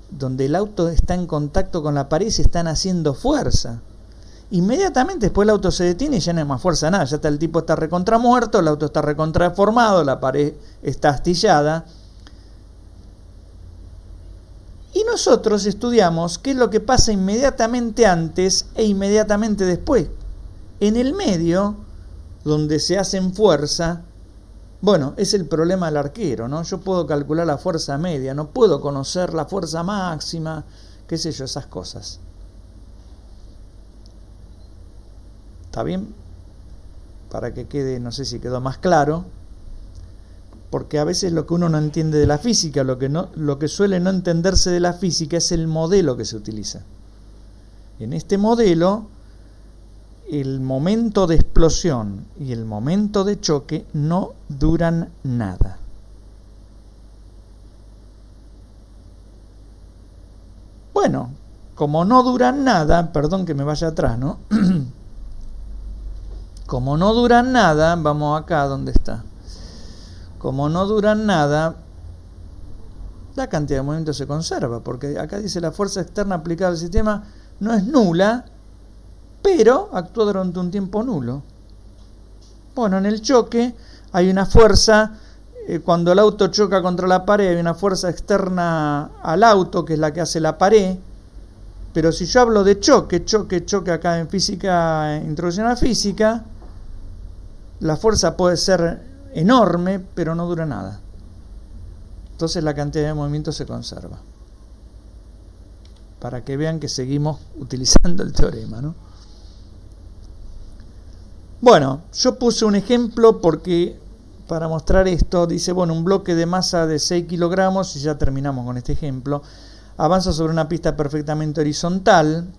donde el auto está en contacto con la pared y se están haciendo fuerza. Inmediatamente después el auto se detiene y ya no hay más fuerza, nada, ya está, el tipo está recontra muerto, el auto está recontra deformado, la pared está astillada. Y nosotros estudiamos qué es lo que pasa inmediatamente antes e inmediatamente después. En el medio, donde se hacen fuerza, bueno, es el problema del arquero, ¿no? Yo puedo calcular la fuerza media, no puedo conocer la fuerza máxima, qué sé yo, esas cosas. ¿Está bien? Para que quede, no sé si quedó más claro. Porque a veces lo que uno no entiende de la física, lo que suele no entenderse de la física es el modelo que se utiliza. En este modelo, el momento de explosión y el momento de choque no duran nada. Bueno, como no duran nada, perdón que me vaya atrás, ¿no? Como no duran nada, vamos acá, ¿dónde está? Como no duran nada, la cantidad de movimiento se conserva, porque acá dice la fuerza externa aplicada al sistema no es nula, pero actúa durante un tiempo nulo. Bueno, en el choque hay una fuerza, cuando el auto choca contra la pared, hay una fuerza externa al auto, que es la que hace la pared. Pero si yo hablo de choque acá en física, introducción a la física, la fuerza puede ser enorme, pero no dura nada. Entonces la cantidad de movimiento se conserva. Para que vean que seguimos utilizando el teorema, ¿no? Bueno, yo puse un ejemplo porque para mostrar esto, dice, bueno, un bloque de masa de 6 kilogramos, y ya terminamos con este ejemplo, avanza sobre una pista perfectamente horizontal,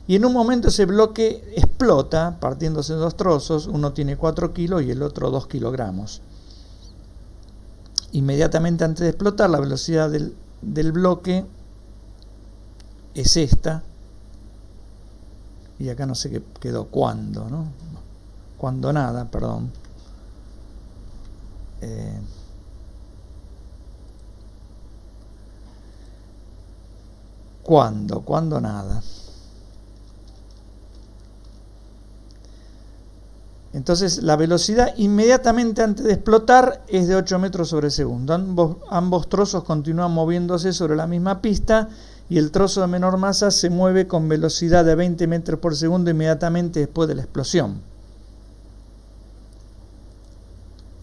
y en un momento ese bloque explota, partiéndose en dos trozos, uno tiene 4 kilos y el otro 2 kilogramos. Inmediatamente antes de explotar, la velocidad del bloque es esta, y acá no sé qué quedó, cuándo, ¿no? Cuando nada, perdón. Cuando nada. Entonces la velocidad inmediatamente antes de explotar es de 8 metros sobre segundo. Ambos trozos continúan moviéndose sobre la misma pista y el trozo de menor masa se mueve con velocidad de 20 metros por segundo inmediatamente después de la explosión.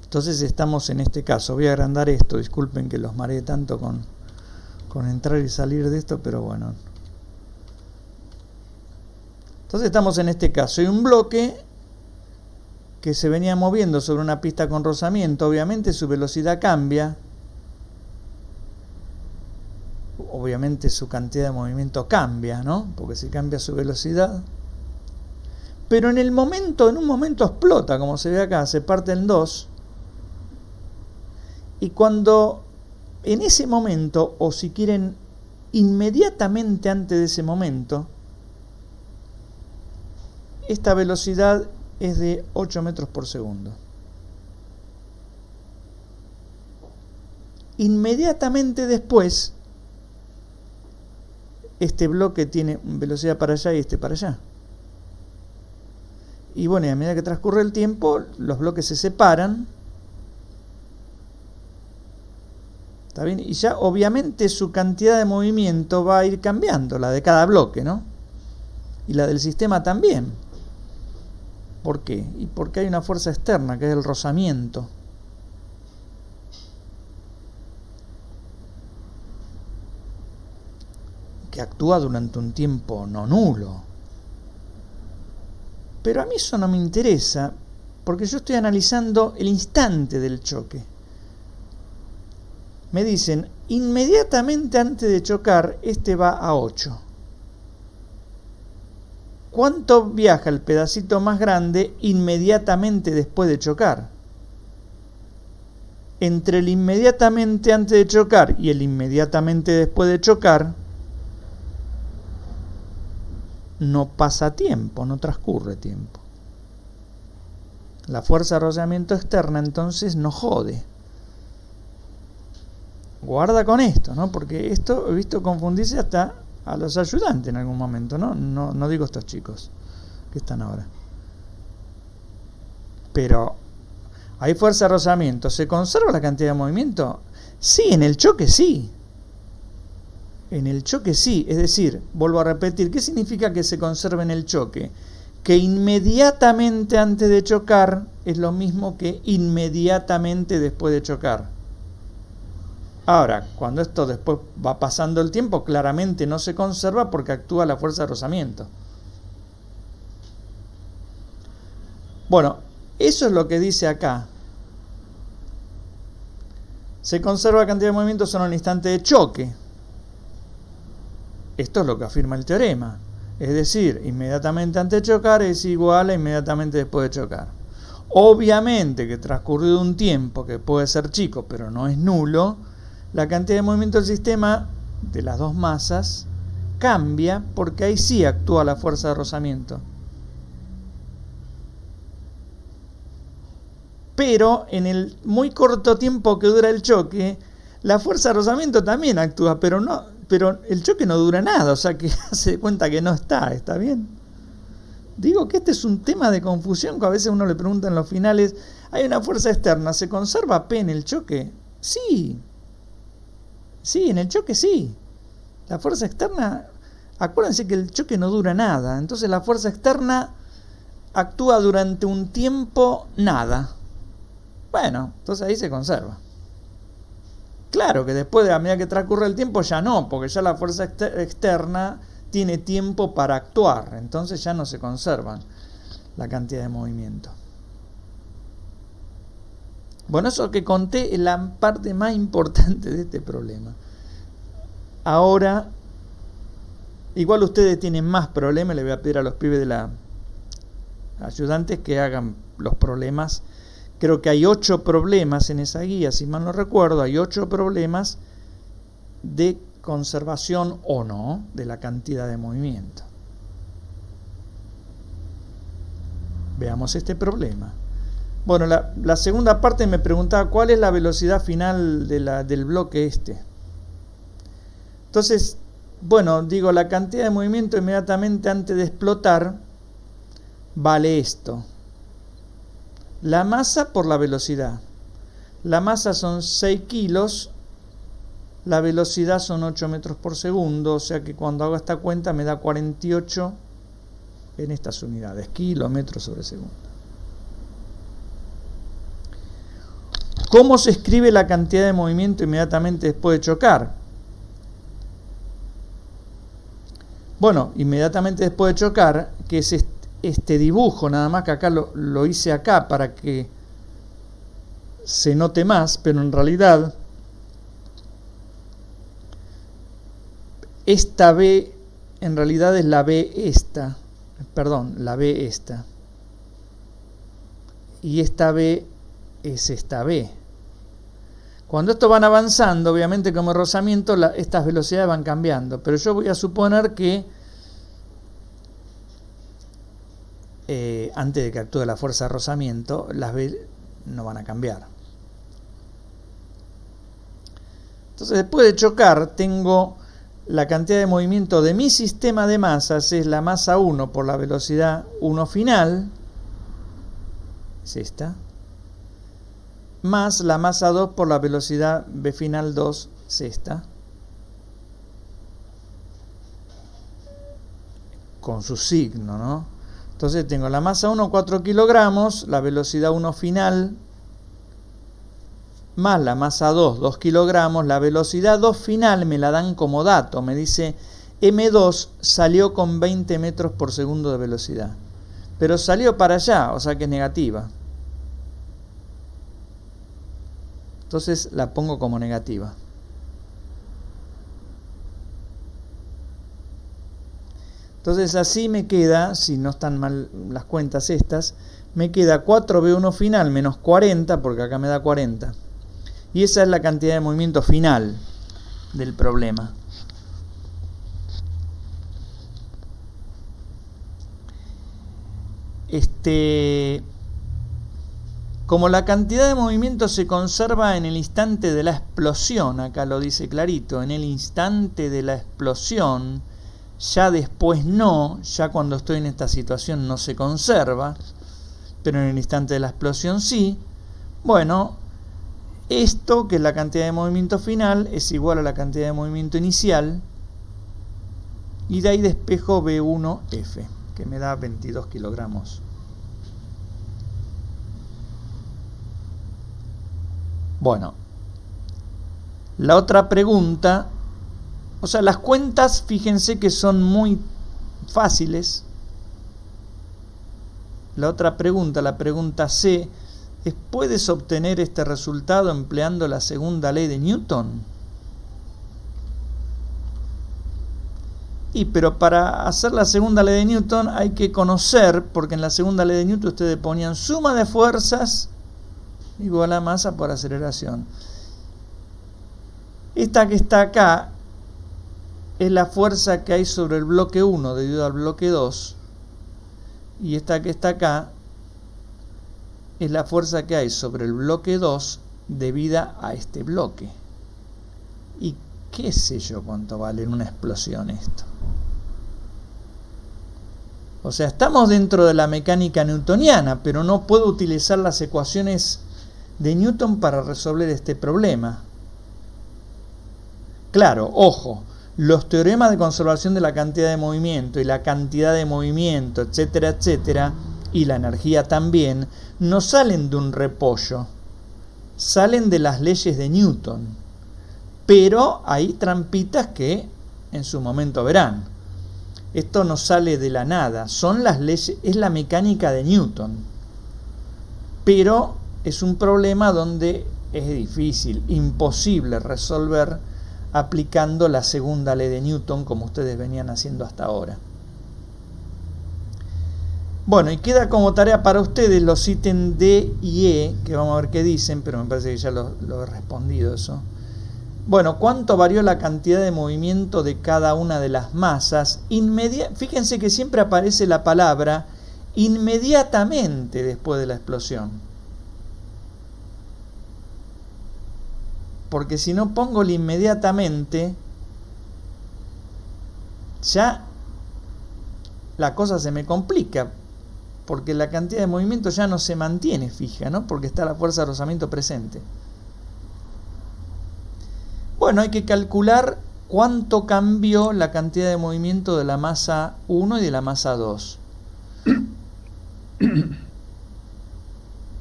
Entonces estamos en este caso. Voy a agrandar esto, disculpen que los mareé tanto con entrar y salir de esto, pero bueno. Entonces estamos en este caso. Hay un bloque que se venía moviendo sobre una pista con rozamiento. Obviamente su velocidad cambia. Obviamente su cantidad de movimiento cambia, ¿no? Porque si cambia su velocidad. Pero en un momento explota, como se ve acá, se parte en dos. Y cuando en ese momento, o si quieren, inmediatamente antes de ese momento, esta velocidad es de 8 metros por segundo. Inmediatamente después, este bloque tiene velocidad para allá y este para allá. Y bueno, y a medida que transcurre el tiempo, los bloques se separan. ¿Está bien? Y ya obviamente su cantidad de movimiento va a ir cambiando, la de cada bloque, ¿no? Y la del sistema también. ¿Por qué? Y porque hay una fuerza externa, que es el rozamiento. Que actúa durante un tiempo no nulo. Pero a mí eso no me interesa, porque yo estoy analizando el instante del choque. Me dicen, inmediatamente antes de chocar, este va a 8. ¿Cuánto viaja el pedacito más grande inmediatamente después de chocar? Entre el inmediatamente antes de chocar y el inmediatamente después de chocar, no pasa tiempo, no transcurre tiempo. La fuerza de rozamiento externa entonces no jode. Guarda con esto, ¿no? Porque esto he visto confundirse hasta a los ayudantes en algún momento, ¿no? No digo estos chicos que están ahora. Pero hay fuerza de rozamiento. ¿Se conserva la cantidad de movimiento? Sí, en el choque sí. En el choque sí. Es decir, vuelvo a repetir, ¿qué significa que se conserve en el choque? Que inmediatamente antes de chocar es lo mismo que inmediatamente después de chocar. Ahora, cuando esto después va pasando el tiempo, claramente no se conserva porque actúa la fuerza de rozamiento. Bueno, eso es lo que dice acá. Se conserva la cantidad de movimiento solo en el instante de choque. Esto es lo que afirma el teorema. Es decir, inmediatamente antes de chocar es igual a inmediatamente después de chocar. Obviamente que transcurrido un tiempo que puede ser chico, pero no es nulo, la cantidad de movimiento del sistema de las dos masas cambia porque ahí sí actúa la fuerza de rozamiento. Pero en el muy corto tiempo que dura el choque, la fuerza de rozamiento también actúa, pero el choque no dura nada, o sea que se cuenta que no está bien. Digo que este es un tema de confusión que a veces uno le pregunta en los finales, ¿hay una fuerza externa? ¿Se conserva P en el choque? Sí. Sí, en el choque sí. La fuerza externa, acuérdense que el choque no dura nada, entonces la fuerza externa actúa durante un tiempo nada. Bueno, entonces ahí se conserva. Claro que después, a medida que transcurre el tiempo, ya no, porque ya la fuerza externa tiene tiempo para actuar, entonces ya no se conservan la cantidad de movimiento. Bueno, eso que conté es la parte más importante de este problema. Ahora, igual ustedes tienen más problemas, le voy a pedir a los pibes de la ayudantes que hagan los problemas. Creo que hay 8 problemas en esa guía, si mal no recuerdo, hay 8 problemas de conservación o no de la cantidad de movimiento. Veamos este problema. Bueno, la segunda parte me preguntaba cuál es la velocidad final del bloque este. Entonces, bueno, digo, la cantidad de movimiento inmediatamente antes de explotar vale esto. La masa por la velocidad. La masa son 6 kilos. La velocidad son 8 metros por segundo, o sea que cuando hago esta cuenta me da 48 en estas unidades, kilómetros sobre segundo. ¿Cómo se escribe la cantidad de movimiento inmediatamente después de chocar? Bueno, inmediatamente después de chocar, que es este dibujo, nada más que acá lo hice acá para que se note más, pero en realidad esta B en realidad es la B esta, perdón, la B esta. Y esta B es esta B. Cuando estos van avanzando, obviamente como rozamiento, estas velocidades van cambiando. Pero yo voy a suponer que antes de que actúe la fuerza de rozamiento, las B no van a cambiar. Entonces, después de chocar, tengo la cantidad de movimiento de mi sistema de masas, es la masa 1 por la velocidad 1 final, es esta, más la masa 2 por la velocidad B final 2, es esta, con su signo, ¿no? Entonces tengo la masa 1, 4 kilogramos, la velocidad 1 final, más la masa 2, 2 kilogramos, la velocidad 2 final me la dan como dato, me dice M2 salió con 20 metros por segundo de velocidad, pero salió para allá, o sea que es negativa. Entonces la pongo como negativa. Entonces así me queda, si no están mal las cuentas estas, me queda 4B1 final menos 40, porque acá me da 40. Y esa es la cantidad de movimiento final del problema. Como la cantidad de movimiento se conserva en el instante de la explosión, acá lo dice clarito, en el instante de la explosión, ya después no, ya cuando estoy en esta situación no se conserva, pero en el instante de la explosión sí. Bueno, esto, que es la cantidad de movimiento final, es igual a la cantidad de movimiento inicial, y de ahí despejo B1F, que me da 22 kilogramos. Bueno, la otra pregunta, o sea, las cuentas, fíjense que son muy fáciles. La otra pregunta, la pregunta C, es: ¿puedes obtener este resultado empleando la segunda ley de Newton? Pero para hacer la segunda ley de Newton hay que conocer, porque en la segunda ley de Newton ustedes ponían suma de fuerzas igual a masa por aceleración. Esta que está acá es la fuerza que hay sobre el bloque 1 debido al bloque 2, y esta que está acá es la fuerza que hay sobre el bloque 2 debida a este bloque. Y qué sé yo cuánto vale en una explosión esto. O sea, estamos dentro de la mecánica newtoniana, pero no puedo utilizar las ecuaciones de Newton para resolver este problema. Claro, ojo, los teoremas de conservación de la cantidad de movimiento y la cantidad de movimiento, etcétera, etcétera, y la energía también, no salen de un repollo, salen de las leyes de Newton. Pero hay trampitas que en su momento verán. Esto no sale de la nada, son las leyes, es la mecánica de Newton. Pero es un problema donde es difícil, imposible resolver aplicando la segunda ley de Newton como ustedes venían haciendo hasta ahora. Bueno, y queda como tarea para ustedes los ítems D y E, que vamos a ver qué dicen, pero me parece que ya lo he respondido eso. Bueno, ¿cuánto varió la cantidad de movimiento de cada una de las masas? Fíjense que siempre aparece la palabra inmediatamente después de la explosión. Porque si no pongo el inmediatamente, ya la cosa se me complica. Porque la cantidad de movimiento ya no se mantiene fija, ¿no? Porque está la fuerza de rozamiento presente. Bueno, hay que calcular cuánto cambió la cantidad de movimiento de la masa 1 y de la masa 2.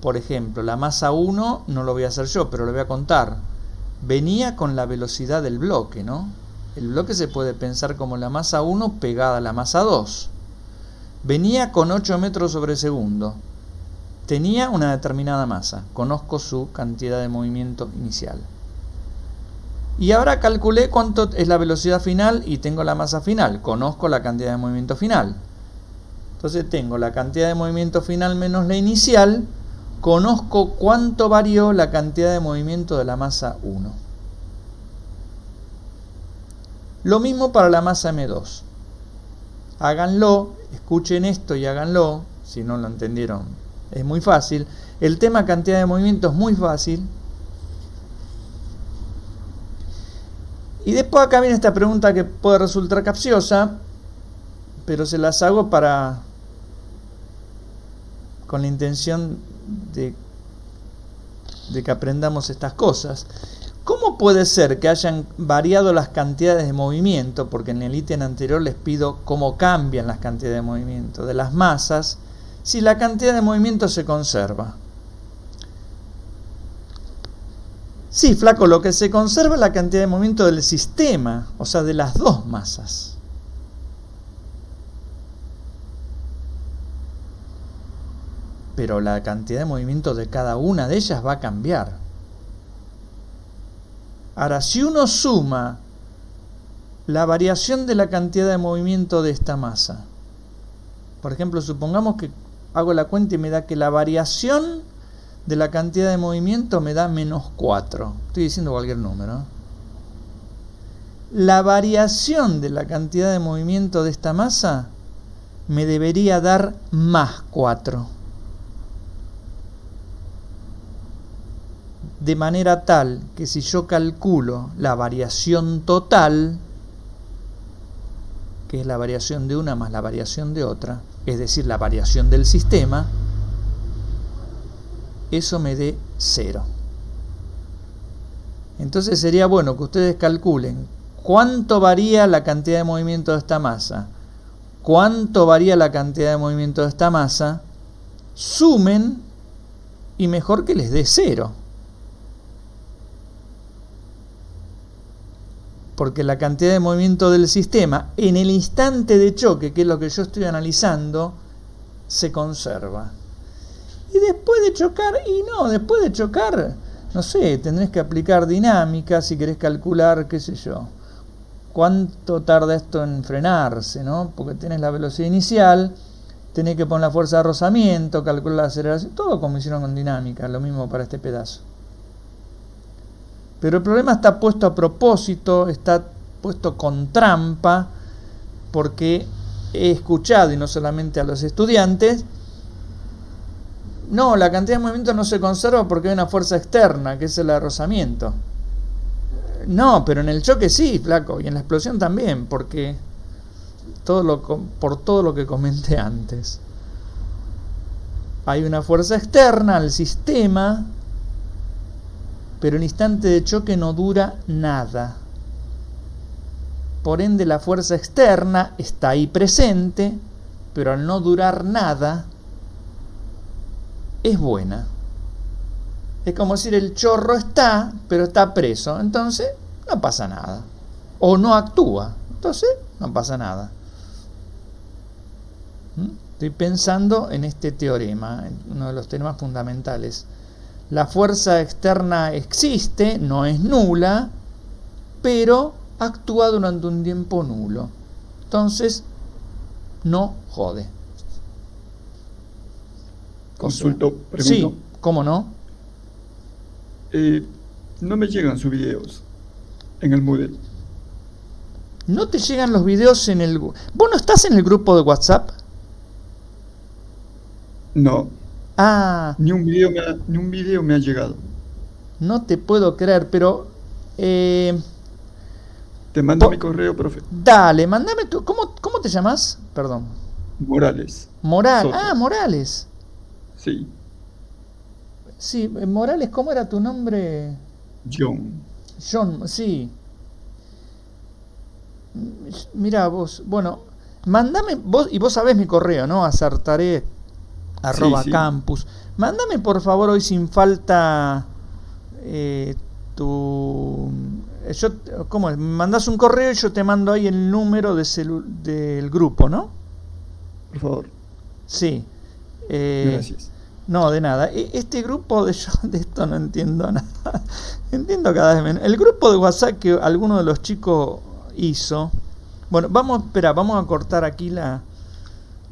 Por ejemplo, la masa 1 no lo voy a hacer yo, pero lo voy a contar. Venía con la velocidad del bloque, ¿no? El bloque se puede pensar como la masa 1 pegada a la masa 2. Venía con 8 metros sobre segundo. Tenía una determinada masa. Conozco su cantidad de movimiento inicial. Y ahora calculé cuánto es la velocidad final y tengo la masa final. Conozco la cantidad de movimiento final. Entonces tengo la cantidad de movimiento final menos la inicial. Conozco cuánto varió la cantidad de movimiento de la masa 1. Lo mismo para la masa M2. Háganlo, escuchen esto y háganlo. Si no lo entendieron, es muy fácil. El tema cantidad de movimiento es muy fácil. Y después acá viene esta pregunta que puede resultar capciosa, pero se las hago con la intención de que aprendamos estas cosas. ¿Cómo puede ser que hayan variado las cantidades de movimiento? Porque en el ítem anterior les pido cómo cambian las cantidades de movimiento de las masas si la cantidad de movimiento se conserva. Sí, flaco, lo que se conserva es la cantidad de movimiento del sistema, o sea, de las dos masas. Pero la cantidad de movimiento de cada una de ellas va a cambiar. Ahora, si uno suma la variación de la cantidad de movimiento de esta masa, por ejemplo, supongamos que hago la cuenta y me da que la variación de la cantidad de movimiento me da menos 4. Estoy diciendo cualquier número. La variación de la cantidad de movimiento de esta masa me debería dar más 4. De manera tal que si yo calculo la variación total, que es la variación de una más la variación de otra, es decir, la variación del sistema, eso me dé 0. Entonces sería bueno que ustedes calculen cuánto varía la cantidad de movimiento de esta masa, cuánto varía la cantidad de movimiento de esta masa, sumen y mejor que les dé 0. Porque la cantidad de movimiento del sistema en el instante de choque, que es lo que yo estoy analizando, se conserva. Y después de chocar, no sé, tendrés que aplicar dinámica si querés calcular, qué sé yo, cuánto tarda esto en frenarse, ¿no? Porque tenés la velocidad inicial, tenés que poner la fuerza de rozamiento, calcular la aceleración, todo como hicieron con dinámica, lo mismo para este pedazo. Pero el problema está puesto a propósito, está puesto con trampa, porque he escuchado, y no solamente a los estudiantes, no, la cantidad de movimiento no se conserva porque hay una fuerza externa, que es el rozamiento. No, pero en el choque sí, flaco, y en la explosión también, porque por todo lo que comenté antes. Hay una fuerza externa al sistema, pero el instante de choque no dura nada. Por ende, la fuerza externa está ahí presente, pero al no durar nada, es buena. Es como decir, el chorro está, pero está preso, entonces no pasa nada. O no actúa, entonces no pasa nada. Estoy pensando en este teorema, en uno de los teoremas fundamentales. La fuerza externa existe, no es nula, pero actúa durante un tiempo nulo. Entonces, no jode. Consulto, pregunto. Sí, ¿cómo no? No me llegan sus videos en el Moodle. ¿No te llegan los videos en el... ¿Vos no estás en el grupo de WhatsApp? No. Ah. Ni un video me ha llegado. No te puedo creer, pero... Te mando mi correo, profe. Dale, mándame tu... ¿Cómo te llamas? Perdón. Morales. Morales. Sí. Sí, Morales, ¿cómo era tu nombre? John, sí. Mira vos, bueno, mándame, vos sabés mi correo, ¿no? Azartare@campus. Mándame por favor hoy sin falta ¿cómo es? Me mandás un correo y yo te mando ahí el número del grupo, ¿no? por favor. Sí. Gracias. No, de nada. Este grupo yo de esto no entiendo nada. Entiendo cada vez menos. El grupo de WhatsApp que alguno de los chicos hizo. Bueno, vamos a cortar aquí la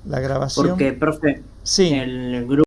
grabación. Porque, profe, sí. el grupo